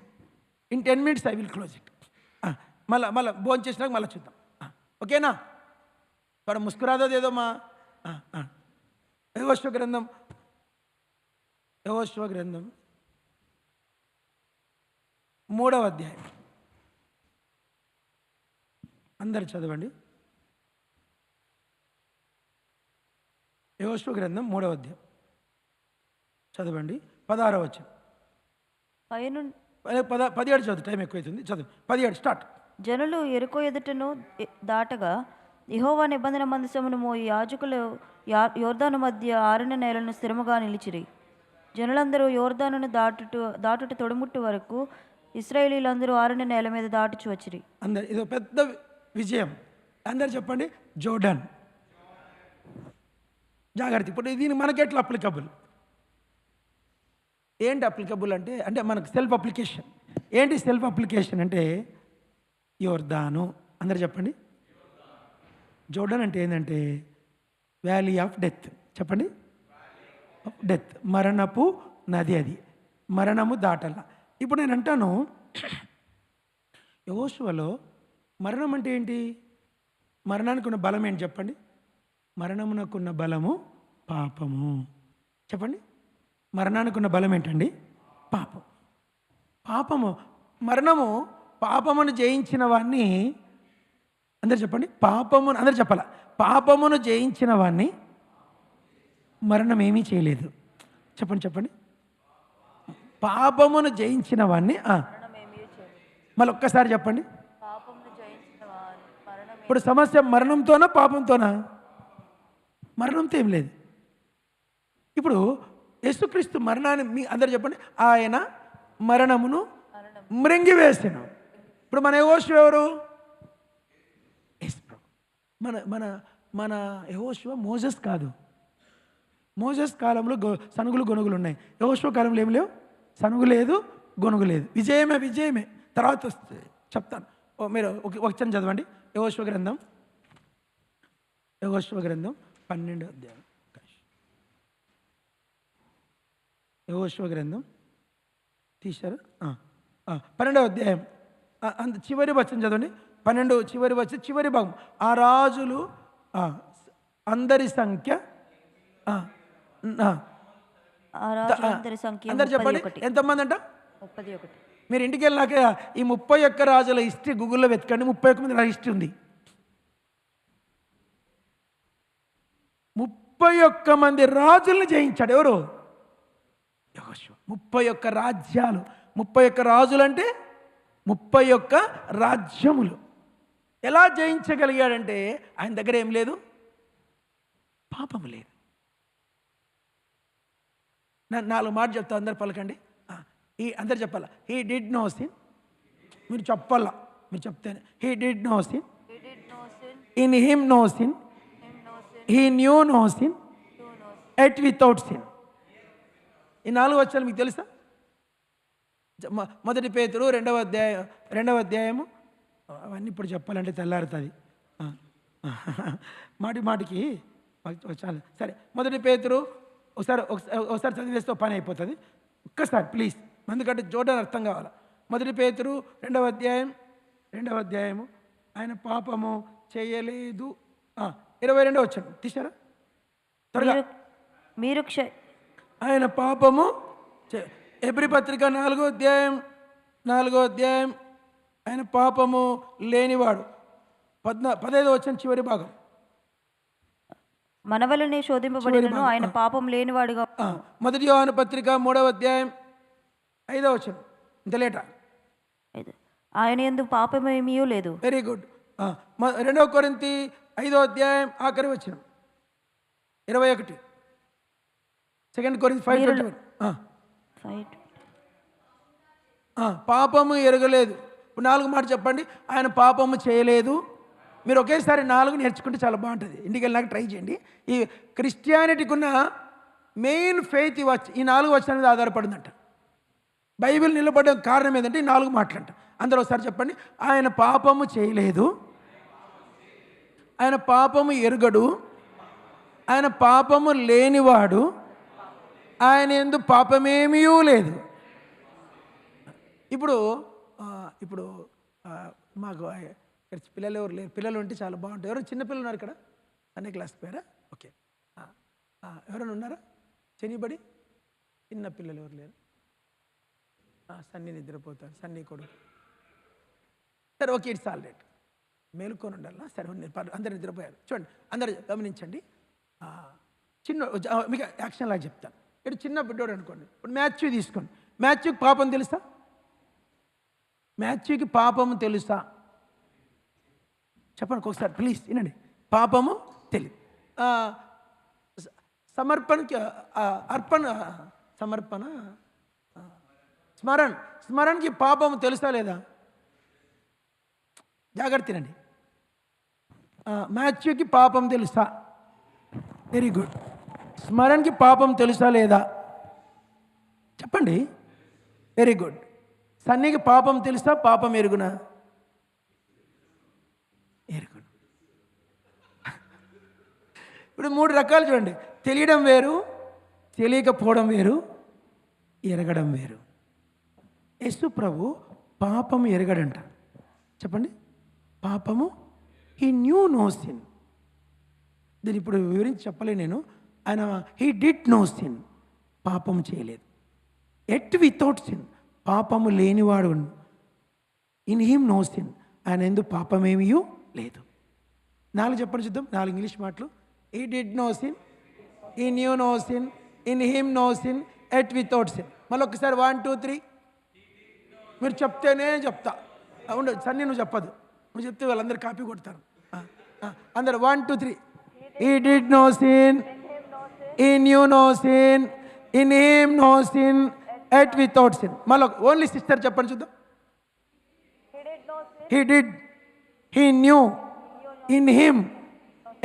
In 10 minutes I will close it. మళ్ళీ భోజనం చేసినాక మళ్ళీ చూద్దాం. ఓకేనా? వాడు ముస్కురాదేదో మా యెహోషువ గ్రంథం 3వ అధ్యాయం అందరు చదవండి. యెహోషువ గ్రంథం 3వ అధ్యాయం చదవండి. 16వ వచనం 17 చదువు, టైం ఎక్కువైతుంది. చదువు 17 స్టార్ట్. జనులు యెరికో ఎదుటను దాటగా యెహోవా నిబంధన మందసమును మోయి యాజకులు యోర్దాను మధ్య ఆరిన నేలను స్థిరముగా నిలిచిరి. జనులందరూ యోర్దానును దాటుట తొడుముట్టు వరకు ఇశ్రాయేలీలందరూ ఆరిన నేల మీద దాటుచు వచ్చిరి. అందరు ఇది పెద్ద విజయం. అందరు చెప్పండి జోర్డాన్. జాగ్రత్త. ఇప్పుడు దీనికి మనకెట్లా అప్లికబుల్? ఏంటి అప్లికబుల్ అంటే మనకు సెల్ఫ్ అప్లికేషన్. ఏంటి సెల్ఫ్ అప్లికేషన్ అంటే యోర్దాను. అందరు చెప్పండి. జోర్డాన్ అంటే ఏంటంటే వ్యాలీ ఆఫ్ డెత్. చెప్పండి, డెత్, మరణపు నది. అది మరణము దాటల. ఇప్పుడు నేను అంటాను యెహోషువలో మరణం అంటే ఏంటి? మరణానికి ఉన్న బలం ఏంటి చెప్పండి? మరణమునకున్న బలము పాపము. చెప్పండి, మరణానికి ఉన్న బలం ఏంటండి? పాపము. మరణము పాపమును జయించిన వాడిని, అందరు చెప్పండి, అందరు చెప్పాల, పాపమును జయించిన వాడిని మరణం ఏమీ చేయలేదు. చెప్పండి, పాపమును జయించిన వాడిని. మళ్ళీ ఒక్కసారి చెప్పండి. ఇప్పుడు సమస్య మరణంతోనా పాపంతోనా? మరణంతో ఏం లేదు. ఇప్పుడు యేసుక్రీస్తు మరణాన్ని అందరు చెప్పండి, ఆయన మరణమును మృంగివేసెను. ఇప్పుడు మన యెహోషువ ఎవరు? మన మన మన యెహోషువ మోసెస్ కాదు. మోసెస్ కాలంలో సనుగులు గొనుగులు ఉన్నాయి. యెహోషువ కాలంలో ఏం లేవు, సనుగు లేదు, గొనుగు లేదు. విజయమే. తర్వాత వస్తే చెప్తాను. మీరు ఒకసారి చదవండి. యెహోషువ గ్రంథం 12వ అధ్యాయం. యెహోషువ గ్రంథం తీశారు. 12వ అధ్యాయం చివరి వచనం చదవండి. 12 చివరి వచనం, చివరి భాగం. ఆ రాజులు అందరి సంఖ్య ఆ రాజులందరి సంఖ్య అందరు చెప్పండి 31. ఎంతమంది అంట? 31. మీరు ఇంటికి వెళ్ళినాక ఈ 31 రాజుల హిస్టరీ గూగుల్లో వెతకండి. 31 మంది హిస్టరీ ఉంది. 31 మంది రాజుల్ని జయించాడు. ఎవరు? యెహోషువ. 31 రాజ్యాలు. 31 రాజులు అంటే 31 రాజ్యములు. ఎలా జయించగలిగాడంటే ఆయన దగ్గర ఏం లేదు, పాపము లేదు. 4 మాట చెప్తా, అందరు పలకండి. అందరు చెప్పాలా? He did no sin. మీరు చెప్పాలా, మీరు చెప్తేనే. He did no sin, in him no sin, he knew no sin, at without sin. ఈ 4 వచ్చాలు మీకు తెలుసా? మొదటి పేతురు 2వ అధ్యాయము. అవన్నీ ఇప్పుడు చెప్పాలంటే తెల్లారుతుంది. మాటికి చాలు. సరే, మొదటి పేతురు ఒకసారి చదివేస్తే పని అయిపోతుంది. ఒక్కసారి ప్లీజ్, ఎందుకంటే చూడడానికి అర్థం కావాలి. మొదటి పేతురు 2వ అధ్యాయము. ఆయన పాపము చేయలేదు. 22 వచ్చాను, తీశారా త్వరగా? మీరు ఆయన పాపము ఎబ్రీ పత్రిక 4వ అధ్యాయం. ఆయన పాపము లేనివాడు. 15 వచ్చిన చివరి భాగం. మన వలనే శోధింపబడినను ఆయన పాపం లేనివాడుగా. మొదటి యోహాను పత్రిక 3వ అధ్యాయం 5వ వచనం. ఇంత లేటా? ఆయన యందు పాపమేమీ లేదు. Very good. 2 కొరింథీ 5వ అధ్యాయం ఆఖరి వచనం 21. 2 కొరింథీ 5:21. పాపము ఎరగలేదు. ఇప్పుడు 4 మాట చెప్పండి. ఆయన పాపము చేయలేదు. మీరు ఒకేసారి 4 నేర్చుకుంటే చాలా బాగుంటుంది. ఇంటికి వెళ్ళినాక ట్రై చేయండి. ఈ క్రిస్టియానిటీకి ఉన్న మెయిన్ ఫెయిత్ ఈ 4 వచనాల మీద ఆధారపడిందంట. బైబిల్ నిలబడే కారణం ఏంటంటే ఈ 4 మాటలంట. అందరూ ఒకసారి చెప్పండి. ఆయన పాపము చేయలేదు, ఆయన పాపము ఎరుగడు, ఆయన పాపము లేనివాడు, ఆయన యందు పాపమేమీ లేదు. ఇప్పుడు మాకు పిల్లలు ఎవరు లేరు. పిల్లలు ఉంటే చాలా బాగుంటుంది. ఎవరు చిన్నపిల్లలు ఉన్నారు ఇక్కడ? అనే క్లాస్ పేరా? ఓకే. ఎవరైనా ఉన్నారా? చెనిబడి చిన్న పిల్లలు ఎవరు లేరు? సన్నీ నిద్రపోతారు. సన్నీ కొడుకు. సరే, ఓకే, ఇట్స్ ఆల్ రైట్. మేలుకొని ఉండాలా? సరే, అందరు నిద్రపోయారు. చూడండి, అందరు గమనించండి. మీకు యాక్షన్ లాగా చెప్తాను. ఇటు చిన్న బిడ్డోడు అనుకోండి. ఇప్పుడు మ్యాథ్యూ తీసుకోండి. మ్యాథ్యూకి పాపం తెలుసా? మ్యాథ్యూకి పాపము తెలుసా? చెప్పండి ఒకసారి ప్లీజ్, వినండి. పాపము తెలియదు. స్మరణకి పాపము తెలుసా లేదా? జాగ్రత్తనండి. మ్యాథ్యూకి పాపం తెలుసా? Very good. స్మరణకి పాపం తెలుసా లేదా? చెప్పండి. Very good. సన్నీకి పాపం తెలుసా? పాపం ఎరుగునా? ఎరుగును. ఇప్పుడు 3 రకాలు చూడండి. తెలియడం వేరు, తెలియకపోవడం వేరు, ఎరగడం వేరు. యేసు ప్రభు పాపం ఎరగడంట. చెప్పండి. పాపము హీ న్యూ నో సిన్. దీన్ని ఇప్పుడు వివరించి చెప్పలే నేను. ఆయన హీ డిడ్ నో సిన్, పాపం చేయలేదు. ఎట్ వితౌట్ సిన్, పాపము లేనివాడు. ఇన్ హిమ్ నో సిన్, ఆయన ఎందుకు పాపమేమీ లేదు. 4 చెప్పండి చూద్దాం. 4 ఇంగ్లీష్ మాటలు. He did no sin, he knew no sin, in him no sin, at without sin. మళ్ళీ ఒకసారి 1 2 3. మీరు చెప్తేనే చెప్తా. ఉండదు సన్నీ, నువ్వు చెప్పదు. నువ్వు చెప్తే వాళ్ళందరూ కాపీ కొడతారు. అందరు 1 2 3. He did no sin, he knew no sin, in him no sin, at without sin. మళ్ళీ ఓన్లీ సిస్టర్ చెప్పండి చూద్దాం. He did, he knew, in him,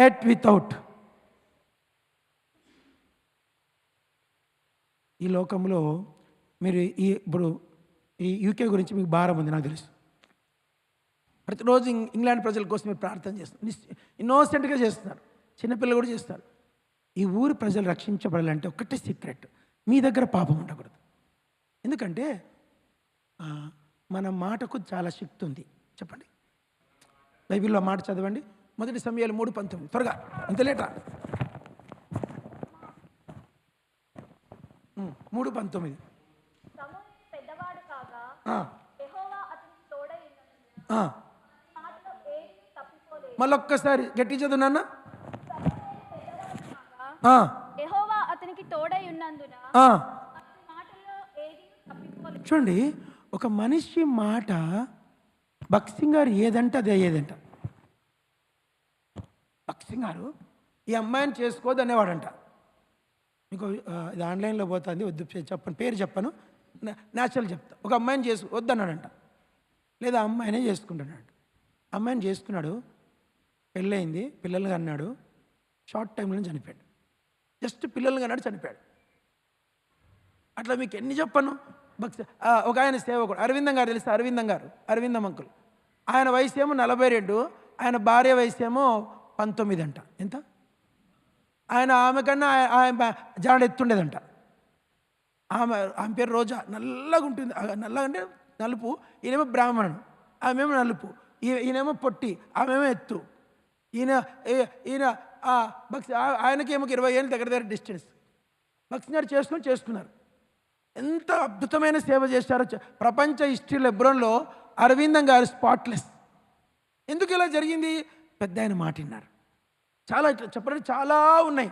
at without. ఈ లోకంలో మీరు ఇప్పుడు ఈ యూకే గురించి మీకు భారం ఉంది, నాకు తెలుసు. ప్రతిరోజు ఇంగ్లాండ్ ప్రజల కోసం మీరు ప్రార్థన చేస్తున్నారు. ఇన్నోసెంట్గా చేస్తున్నారు. చిన్నపిల్లలు కూడా చేస్తారు. ఈ ఊరి ప్రజలు రక్షించబడాలంటే ఒకటే సీక్రెట్: మీ దగ్గర పాపం ఉండకూడదు. ఎందుకంటే మన మాటకు చాలా శక్తి ఉంది. చెప్పండి, బైబిల్లో మాట చదవండి. 1 సమూయేలు 3:19. త్వరగా, ఇంత లేటా? 3:19. పెద్దవాడు కాగా ఆ, యెహోవా అతనికి తోడై ఉన్నందున ఆ. మాటలో ఏది తప్పిపోలేదు. మళ్ళొక్కసారి గట్టి చదువు నాన్న. ఆ, యెహోవా అతనికి తోడై ఉన్నందున ఆ. అతని మాటల్లో ఏది తప్పిపోలేదు. చూడండి, ఒక మనిషి మాట భక్సింగ్ గారు ఏదంటే అదే అయ్యేదంట. భక్సింగ్ గారు ఈ అమ్మాయిని చేసుకోవద్దు అనేవాడంట. మీకు ఇది ఆన్లైన్లో పోతుంది, వద్దు చెప్పను, పేరు చెప్పను, న్యాచురల్ చెప్తా. ఒక అమ్మాయిని వద్దన్నాడంట, లేదా అమ్మాయినే చేసుకుంటున్నాడు. అమ్మాయిని చేసుకున్నాడు, పెళ్ళయింది, పిల్లలు అన్నాడు, షార్ట్ టైంలో చనిపోయాడు. జస్ట్ పిల్లలు అన్నాడు, చనిపోయాడు. అట్లా మీకు ఎన్ని చెప్పను. ఒక ఆయన సేవకుడు అరవిందం గారు తెలుసు, అరవిందం అంకుల్. ఆయన వయసు ఏమో 42, ఆయన భార్య వయసు ఏమో 19 అంట. ఎంత? ఆమె కన్నా ఆయన జాడ ఎత్తుండేదంట. ఆమె పేరు రోజా, నల్లగా ఉంటుంది. నల్లగా అంటే నలుపు. ఈయనేమో బ్రాహ్మణుడు, ఆమెమో నలుపు. ఈయనేమో పొట్టి, ఆమెమో ఎత్తు. ఈయన ఆయనకేమో 20 ఏళ్ళు దగ్గర డిస్టెన్స్. భక్సింగ్ చేసుకున్నారు. ఎంత అద్భుతమైన సేవ చేశారో. ప్రపంచ హిస్టరీలో ఎబ్రోన్లో అరవిందం గారు స్పాట్లెస్. ఎందుకు ఇలా జరిగింది? పెద్ద ఆయన మాట విన్నారు. చాలా ఇట్లా చెప్పడానికి చాలా ఉన్నాయి.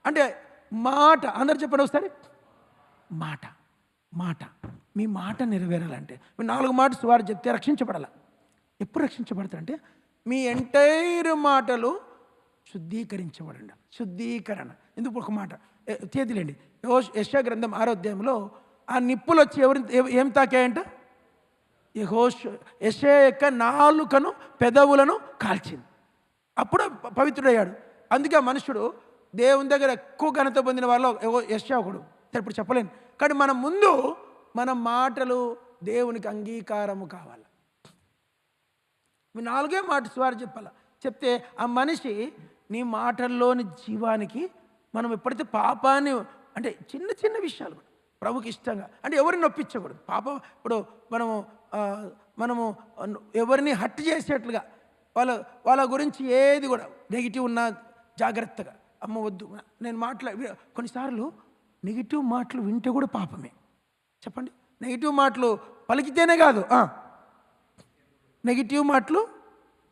అంటే మాట, అందరు చెప్పండి ఒకసారి. మాట మీ మాట నెరవేరాలంటే మీరు 4 మాటలు సువార్త చెప్తే రక్షించబడాల. ఎప్పుడు రక్షించబడతారంటే మీ ఎంటైర్ మాటలు శుద్ధీకరించబడండి. శుద్ధీకరణ. ఎందుకు ఒక మాట చేతులేండి. యెషయా గ్రంథం 6వ అధ్యాయంలో ఆ నిప్పులు వచ్చి ఏం తాకాయంట? యెషయా యొక్క నాలుకను, పెదవులను కాల్చింది. అప్పుడు పవిత్రుడయ్యాడు. అందుకే ఆ మనుషుడు దేవుని దగ్గర ఎక్కువ ఘనత పొందిన వాళ్ళు యెషయా ఒకడు. ఇప్పుడు చెప్పలేను, కానీ మన ముందు మన మాటలు దేవునికి అంగీకారము కావాలి. మీ 4 మాట సువార్త చెప్పాల. చెప్తే ఆ మనిషి నీ మాటల్లోని జీవానికి మనం ఎప్పుడైతే పాపాన్ని, అంటే చిన్న చిన్న విషయాలు కూడా ప్రభుకి ఇష్టంగా, అంటే ఎవరిని నొప్పించకూడదు. పాపం ఇప్పుడు మనము ఎవరిని హట్ చేసేట్లుగా వాళ్ళ గురించి ఏది కూడా నెగిటివ్ ఉన్నా జాగ్రత్తగా, అమ్మ వద్దు. నేను కొన్నిసార్లు నెగిటివ్ మాటలు వింటే కూడా పాపమే. చెప్పండి, నెగిటివ్ మాటలు పలికితేనే కాదు, నెగిటివ్ మాటలు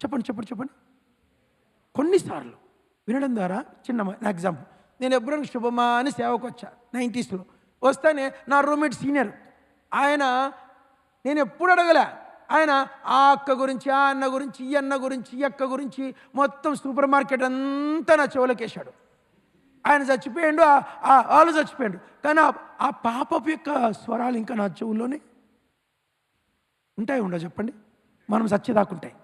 చెప్పండి. కొన్నిసార్లు వినడం ద్వారా చిన్న ఎగ్జాంపుల్, నేను ఎప్పుడైనా శుభమా అని సేవకు వచ్చా 90sలో. వస్తానే నా రూమ్మేట్ సీనియర్ ఆయన, నేను ఎప్పుడు అడగలే, ఆయన ఆ అక్క గురించి, ఆ అన్న గురించి, ఈ అన్న గురించి, ఈ అక్క గురించి మొత్తం సూపర్ మార్కెట్ అంతా నా చెవులకేశాడు. ఆయన చచ్చిపోయాడు, వాళ్ళు చచ్చిపోయాడు, కానీ ఆ పాపపు యొక్క స్వరాలు ఇంకా నా చెవుల్లోనే ఉంటాయి. ఉండవు చెప్పండి, మనం చచ్చేదాకుంటాయి.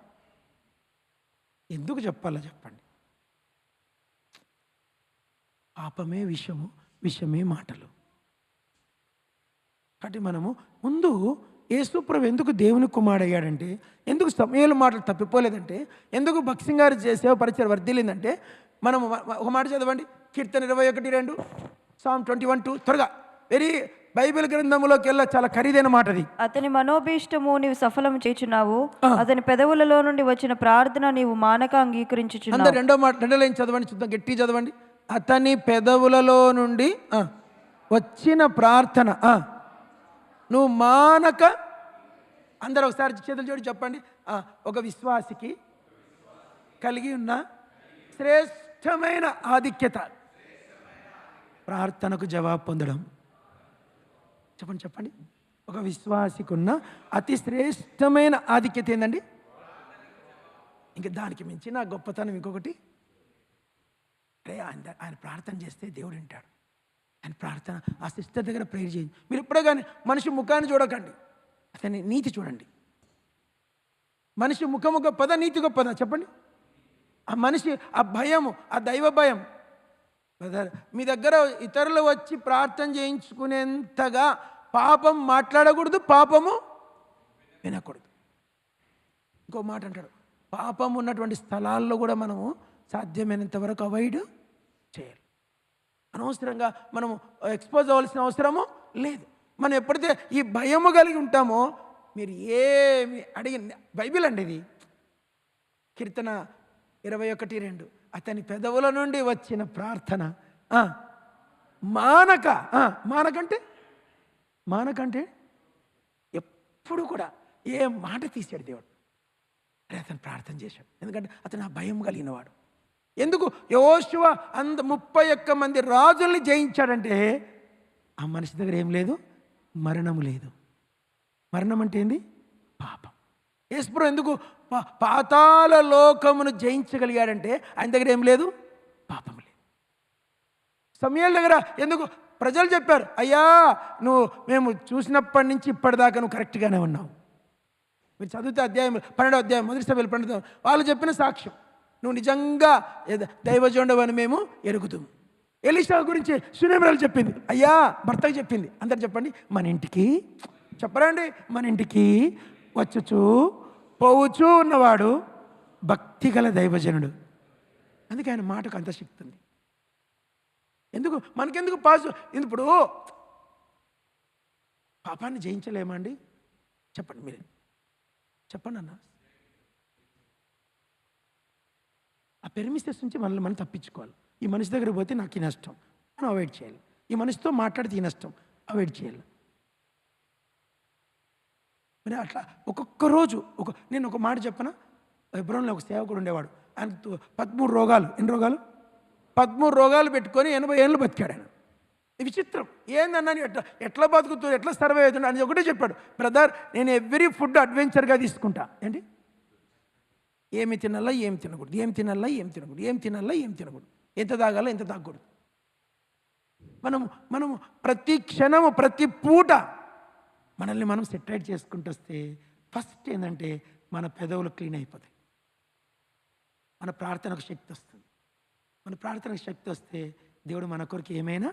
ఎందుకు చెప్పాలో చెప్పండి. పాపమే విషము, విషమే మాటలు. కాబట్టి మనము ముందు యేసుప్రభు ఎందుకు దేవుని కుమారుడయ్యాడంటే, ఎందుకు సమూయేలు మాటలు తప్పిపోలేదంటే, ఎందుకు భక్సింగ్ గారు సేవ పరిచయం వర్ధిల్లిందంటే, మనము ఒక మాట చదవండి. కీర్తన 21:2, Psalm 21:2. త్వరగా బైబిల్ గ్రంథంలోకి వెళ్ళ చాలా ఖరీదైన మాట అది. అతని మనోభీష్టము నీవు సఫలం చేచున్నావు, అతని పెదవులలో నుండి వచ్చిన ప్రార్థన నీవు మానక అంగీకరించుచున్నావు. అందరు రెండో లైన్ చదవండి, చూద్దాం, గట్టి చదవండి. అతని పెదవులలో నుండి వచ్చిన ప్రార్థన నువ్వు మానక. అందరూ ఒకసారి చేతులు జోడి చెప్పండి. ఒక విశ్వాసికి కలిగి ఉన్న శ్రేష్టమైన ఆధిక్యత ప్రార్థనకు జవాబు పొందడం. చెప్పండి. ఒక విశ్వాసికి ఉన్న అతి శ్రేష్టమైన ఆధిక్యత ఏందండి? ఇంక దానికి మించిన గొప్పతనం ఇంకొకటి. ఆయన ప్రార్థన చేస్తే దేవుడు వింటాడు. ఆయన ప్రార్థన, ఆ సిస్టర్ దగ్గర ప్రేయర్ చేయండి. మీరు ఎప్పుడే కానీ మనిషి ముఖాన్ని చూడకండి, అతని నీతి చూడండి. మనిషి ముఖము గొప్పదా, నీతి గొప్పదా? చెప్పండి. ఆ మనిషి, ఆ భయము, ఆ దైవ భయం. బ్రదర్, మీ దగ్గర ఇతరులు వచ్చి ప్రార్థన చేయించుకునేంతగా పాపం మాట్లాడకూడదు, పాపము వినకూడదు. ఇంకో మాట అంటాడు, పాపం ఉన్నటువంటి స్థలాల్లో కూడా మనము సాధ్యమైనంత వరకు అవాయిడ్ చేయాలి. అనవసరంగా మనము ఎక్స్పోజ్ అవ్వాల్సిన అవసరము లేదు. మనం ఎప్పుడైతే ఈ భయము కలిగి ఉంటామో, మీరు ఏమి అడిగిన, బైబిల్ అండి ఇది, కీర్తన 21:2, అతని పెదవుల నుండి వచ్చిన ప్రార్థన మానకంటే మానకంటే ఎప్పుడు కూడా ఏ మాట తీసాడు దేవుడు. అరే అతను ప్రార్థన చేశాడు, ఎందుకంటే అతను ఆ భయం కలిగినవాడు. ఎందుకు యెహోషువ 31 మంది రాజుల్ని జయించాడంటే ఆ మనిషి దగ్గర ఏం లేదు, మరణము లేదు. మరణం అంటే ఏంది? పాపం. యేసుప్రభు ఎందుకు పాతాళ లోకమును జయించగలిగాడంటే ఆయన దగ్గర ఏం లేదు, పాపం లేదు. సమూయేలు దగ్గర ఎందుకు ప్రజలు చెప్పారు, అయ్యా మేము చూసినప్పటి నుంచి ఇప్పటిదాకా నువ్వు కరెక్ట్గానే ఉన్నావు. మీరు చదివితే 12వ అధ్యాయం మొదటి సభలు 12 వాళ్ళు చెప్పిన సాక్ష్యం, నువ్వు నిజంగా దైవజనుడవు అని మేము ఎరుగుతాం. ఎలీషా గురించి సునేమరాలు చెప్పింది, అయ్యా భర్తకు చెప్పింది. అందరు చెప్పండి, మన ఇంటికి చెప్పరండి, మన ఇంటికి వచ్చుచు పోవచ్చు ఉన్నవాడు భక్తి గల దైవజనుడు. అందుకే ఆయన మాటకు అంత శక్తి ఉంది. ఎందుకు మనకెందుకు ఇప్పుడు పాపాన్ని జయించలేమండి? చెప్పండి, మీరే చెప్పండి అన్న. ఆ పెర్మిసెస్ నుంచి మనల్ని మనం తప్పించుకోవాలి. ఈ మనిషి దగ్గర పోతే నాకు ఈ నష్టం, మనం అవాయిడ్ చేయాలి. ఈ మనిషితో మాట్లాడితే ఈ నష్టం, అవాయిడ్ చేయాలి. మరి అట్లా ఒక్కొక్క రోజు నేను ఒక మాట చెప్పనా, హెబ్రోన్లో ఒక సేవకుడు ఉండేవాడు. ఆయన 13 రోగాలు, ఎన్ని రోగాలు? 13 రోగాలు పెట్టుకొని 80 ఏళ్ళు బతికాడు ఆయన. విచిత్రం ఏందన్నా, ఎట్లా బతుకుతుంది, ఎట్లా సర్వే అవుతుంది అని ఒకటే చెప్పాడు, బ్రదర్ నేను ఎవ్రీ ఫుడ్ అడ్వెంచర్గా తీసుకుంటా. ఏంటి? ఏమి తినాలా, ఏం తినకూడదు, ఏం తినాలా, ఏం తినకూడదు, ఏం తినాలా, ఏం తినకూడదు, ఎంత తాగాలా, ఎంత తాగకూడదు. మనము ప్రతి క్షణము ప్రతి పూట మనల్ని మనం సెటరైట్ చేసుకుంటూ వస్తే ఫస్ట్ ఏంటంటే మన పెదవులు క్లీన్ అయిపోతాయి. మన ప్రార్థనకు శక్తి వస్తుంది. మన ప్రార్థనకు శక్తి వస్తే దేవుడు మన కొరకు ఏమైనా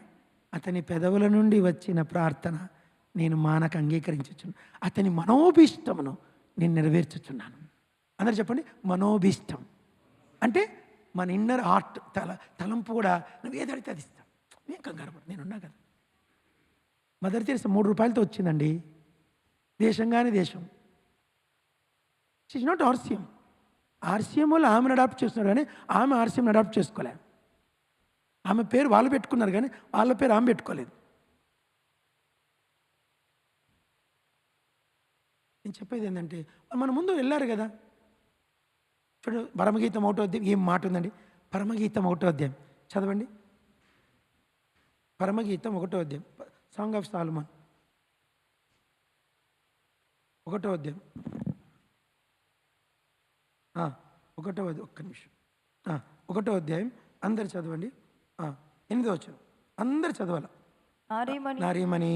అతని పెదవుల నుండి వచ్చిన ప్రార్థన నేను మానక అంగీకరించుచున్నాను, అతని మనోభీష్టమును నేను నెరవేర్చుచున్నాను. అందరు చెప్పండి, మనోభీష్టం అంటే మన ఇన్నర్ హార్ట్, తలంపు కూడా నువ్వు ఏదడితే అది ఇస్తాను. నేను కంగారు పడు, నేనున్నా కదా. మదర్ తెరిసా 3 రూపాయలతో వచ్చిందండి, దేశం కానీ దేశం. She's not RCM. ఆర్సిఎం వాళ్ళు ఆమెను అడాప్ట్ చేస్తున్నారు కానీ ఆమె ఆర్సిఎంని అడాప్ట్ చేసుకోలే. ఆమె పేరు వాళ్ళు పెట్టుకున్నారు కానీ వాళ్ళ పేరు ఆమె పెట్టుకోలేదు. నేను చెప్పేది ఏంటంటే మన ముందు వెళ్ళారు కదా. ఇప్పుడు పరమగీతం 1వ అధ్యాయం ఏం మాట ఉందండి? పరమగీతం 1వ అధ్యాయం చదవండి. పరమగీతం 1వ అధ్యాయం, సాంగ్ ఆఫ్ సాల్మన్ 1వ అధ్యాయం 1వ నిమిషం 1వ అధ్యాయం అందరు చదవండి. 8వ వచనం అందరు చదవాలి. నారీమణి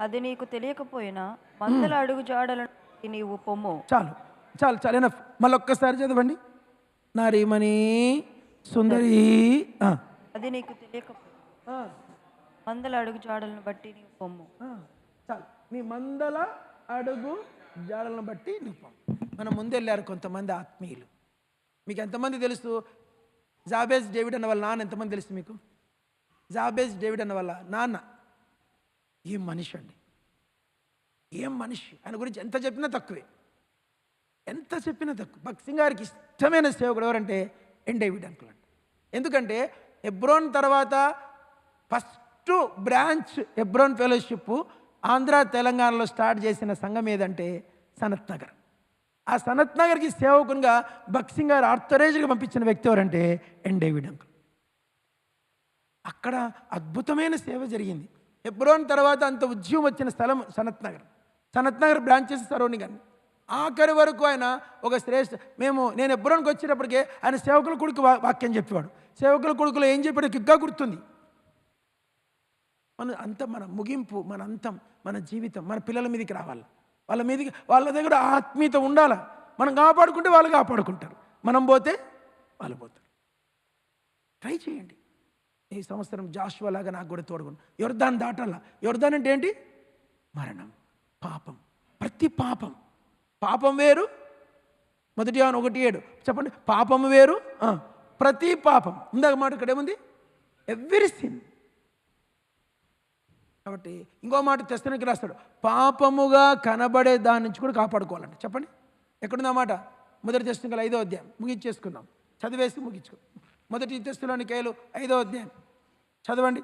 అది నీకు తెలియకపోయినా మందల అడుగు జాడలను నీవు పొమ్ము. చాలు చాలు చాలు ఎనఫ్. మళ్ళొక్కసారి చదవండి. నారీమణి సుందరి అది నీకు తెలియకపోయినా మందల అడుగు జాడలను బట్టి నీవు పొమ్ము. చాలు, నీ మందల అడుగు జాడలను బట్టి నీవు పొమ్ము. మనం ముందెళ్ళారు కొంతమంది ఆత్మీయులు. మీకు ఎంతమంది తెలుసు? జాబేజ్ డేవిడ్ అన్న వాళ్ళ నాన్న ఎంతమంది తెలుసు మీకు? జాబేజ్ డేవిడ్ అన్న వాళ్ళ నాన్న ఏం మనిషి అండి, ఏం మనిషి. ఆయన గురించి ఎంత చెప్పినా తక్కువే, ఎంత చెప్పినా తక్కువ. భక్త్ సింగ్ గారికి ఇష్టమైన సేవకుడు ఎవరంటే డేవిడ్ అంకుల్ అంట. ఎందుకంటే హెబ్రోన్ తర్వాత first branch Hebron fellowship Andhra తెలంగాణలో స్టార్ట్ చేసిన సంఘం ఏదంటే సనత్ నగర్. ఆ సనత్ నగర్కి సేవకునిగా భక్త్ సింగ్ గారు ఆర్థరైజ్గా పంపించిన వ్యక్తి ఎవరంటే డేవిడ్ అంకుల్. అక్కడ అద్భుతమైన సేవ జరిగింది. హెబ్రోన్ తర్వాత అంత ఉద్యమం వచ్చిన స్థలం సనత్ నగర్. సనత్ నగర్ బ్రాంచెస్ సరౌండింగ్ అని ఆఖరి వరకు ఆయన ఒక నేను హెబ్రోన్కి వచ్చేటప్పటికే ఆయన సేవకుల కొడుకు వాక్యం చెప్పేవాడు. సేవకుల కొడుకులో ఏం చెప్పాడో కిగ్గా గుర్తుంది. మన ముగింపు, మన అంతం, మన జీవితం మన పిల్లల మీదకి రావాలి. వాళ్ళ దగ్గర ఆత్మీయత ఉండాలి. మనం కాపాడుకుంటే వాళ్ళు కాపాడుకుంటారు, మనం పోతే వాళ్ళు పోతారు. ట్రై చేయండి. ఈ సంవత్సరం జాషువా లాగా నాకు కూడా తోడుకుని యొర్దాన్ దాటాల. యొర్దాన్ అంటే ఏంటి? మరణం, పాపం. ప్రతి పాపం వేరు. 1 యోహాను 1:7 చెప్పండి. పాపం వేరు, ప్రతి పాపం. ఇందాక మాట ఇక్కడ ఏముంది? Every sin. కాబట్టి ఇంకో మాట తెస్తనికి రాస్తాడు, పాపముగా కనబడే దాని నుంచి కూడా కాపాడుకోవాలంట. చెప్పండి ఎక్కడుందా మాట? 1 తెస్తనికలు 5వ అధ్యాయం ముగించేసుకుందాం, చదివేసి ముగించుకుందాం. 1 తెస్తలోనికైలు 5వ అధ్యాయం చదవండి.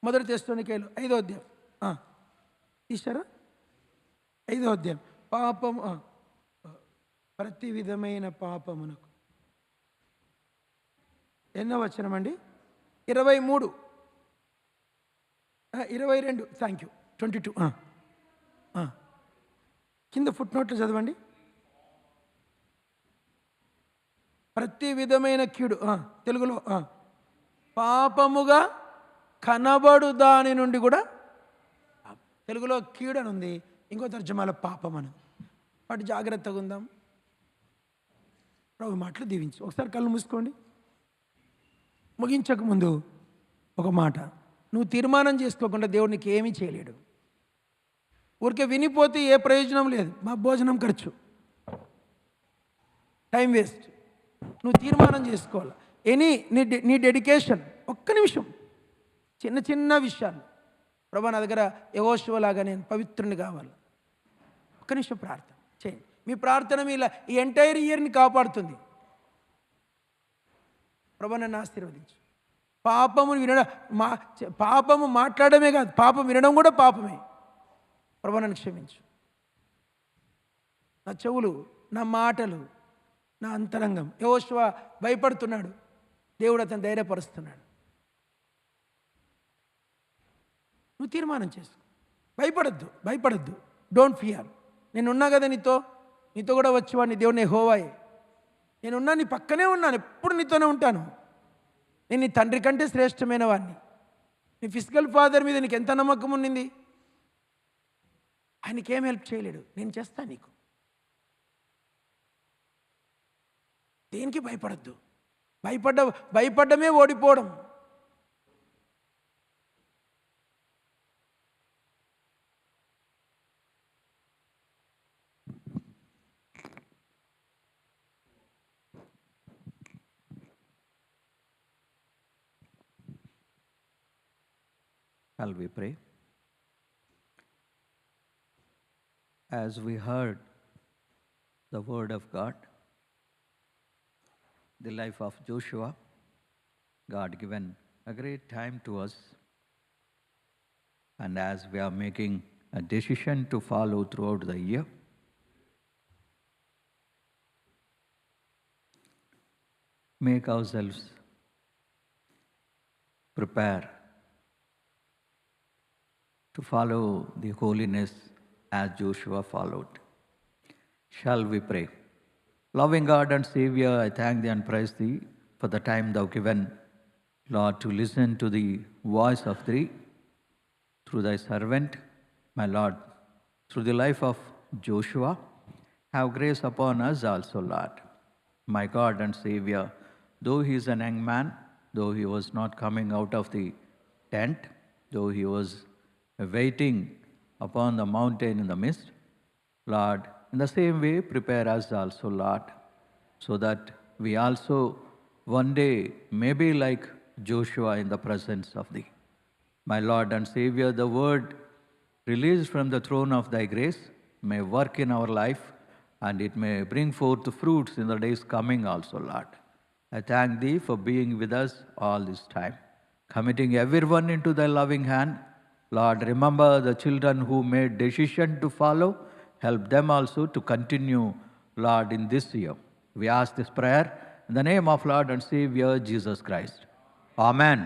మొదటి తెస్సలోనికైలు 5వ అధ్యాయం తీశారా? 5వ అధ్యాయం. పాపము ప్రతి విధమైన పాపమునకు ఎన్నో వచనం అండి? 23, 22. Thank you. 22. కింద ఫుట్ నోట్లు చదవండి. ప్రతి విధమైన కీడు, తెలుగులో పాపముగా కనబడు దాని నుండి కూడా, తెలుగులో కీడు అని ఉంది, ఇంకో తర్జమాలో పాపం అని. వాటి జాగ్రత్తగా ఉందాం. ప్రభు మాటలు దీవించు. ఒకసారి కళ్ళు మూసుకోండి. ముగించక ముందు ఒక మాట, నువ్వు తీర్మానం చేసుకోకుండా దేవుడు నీకు ఏమీ చేయలేడు. ఊరికే వినిపోతే ఏ ప్రయోజనం లేదు. మా భోజనం ఖర్చు, టైం వేస్ట్. నువ్వు తీర్మానం చేసుకోవాలి. నీ డెడికేషన్. ఒక్క నిమిషం, చిన్న చిన్న విషయాలు. ప్రభా, నా దగ్గర యెహోషువలాగా నేను పవిత్రుని కావాలి. ఒక్క నిమిషం ప్రార్థన చేయండి. మీ ప్రార్థన ఈ ఎంటైర్ ఇయర్ని కాపాడుతుంది. ప్రభా, నన్ను ఆశీర్వదించు. పాపము వినడం, పాపము మాట్లాడమే కాదు, పాపం వినడం కూడా పాపమే. ప్రభా, నన్ను క్షమించు. నా చెవులు, నా మాటలు, నా అంతరంగం. యెహోషువ భయపడుతున్నాడు, దేవుడు అతను ధైర్యపరుస్తున్నాడు. నువ్వు తీర్మానం చేసుకో. భయపడద్దు. Don't fear. నేనున్నా కదా నీతో కూడా వచ్చేవాడిని. దేవుని యెహోవాయే. నేనున్నా, నీ పక్కనే ఉన్నాను, ఎప్పుడు నీతోనే ఉంటాను. నేను నీ తండ్రి కంటే శ్రేష్టమైన వాడిని. నీ ఫిజికల్ ఫాదర్ మీద నీకు ఎంత నమ్మకం ఉన్నింది? ఆయనకేం హెల్ప్ చేయలేడు, నేను చేస్తాను నీకు. దేనికి భయపడద్దు. భయపడ్డమే ఓడిపోవడం. Shall we pray? As we heard the word of God, the life of Joshua, God given a great time to us. And as we are making a decision to follow throughout the year, make ourselves prepare to follow the holiness as Joshua followed. Shall we pray? Loving God and Savior, I thank Thee and praise Thee for the time Thou given, Lord, to listen to the voice of Thee through Thy servant, my Lord, through the life of Joshua. Have grace upon us also, Lord. My God and Savior, though he is a young man, though he was not coming out of the tent, though he was waiting upon the mountain in the mist, Lord, in the same way, prepare us also, Lord, so that we also one day may be like Joshua in the presence of Thee. My Lord and Savior, the word released from the throne of Thy grace may work in our life, and it may bring forth fruits in the days coming also, Lord. I thank Thee for being with us all this time. Committing everyone into Thy loving hand, Lord, remember the children who made decision to follow. Help them also to continue, Lord, in this year. We ask this prayer in the name of Lord and Savior Jesus Christ. Amen.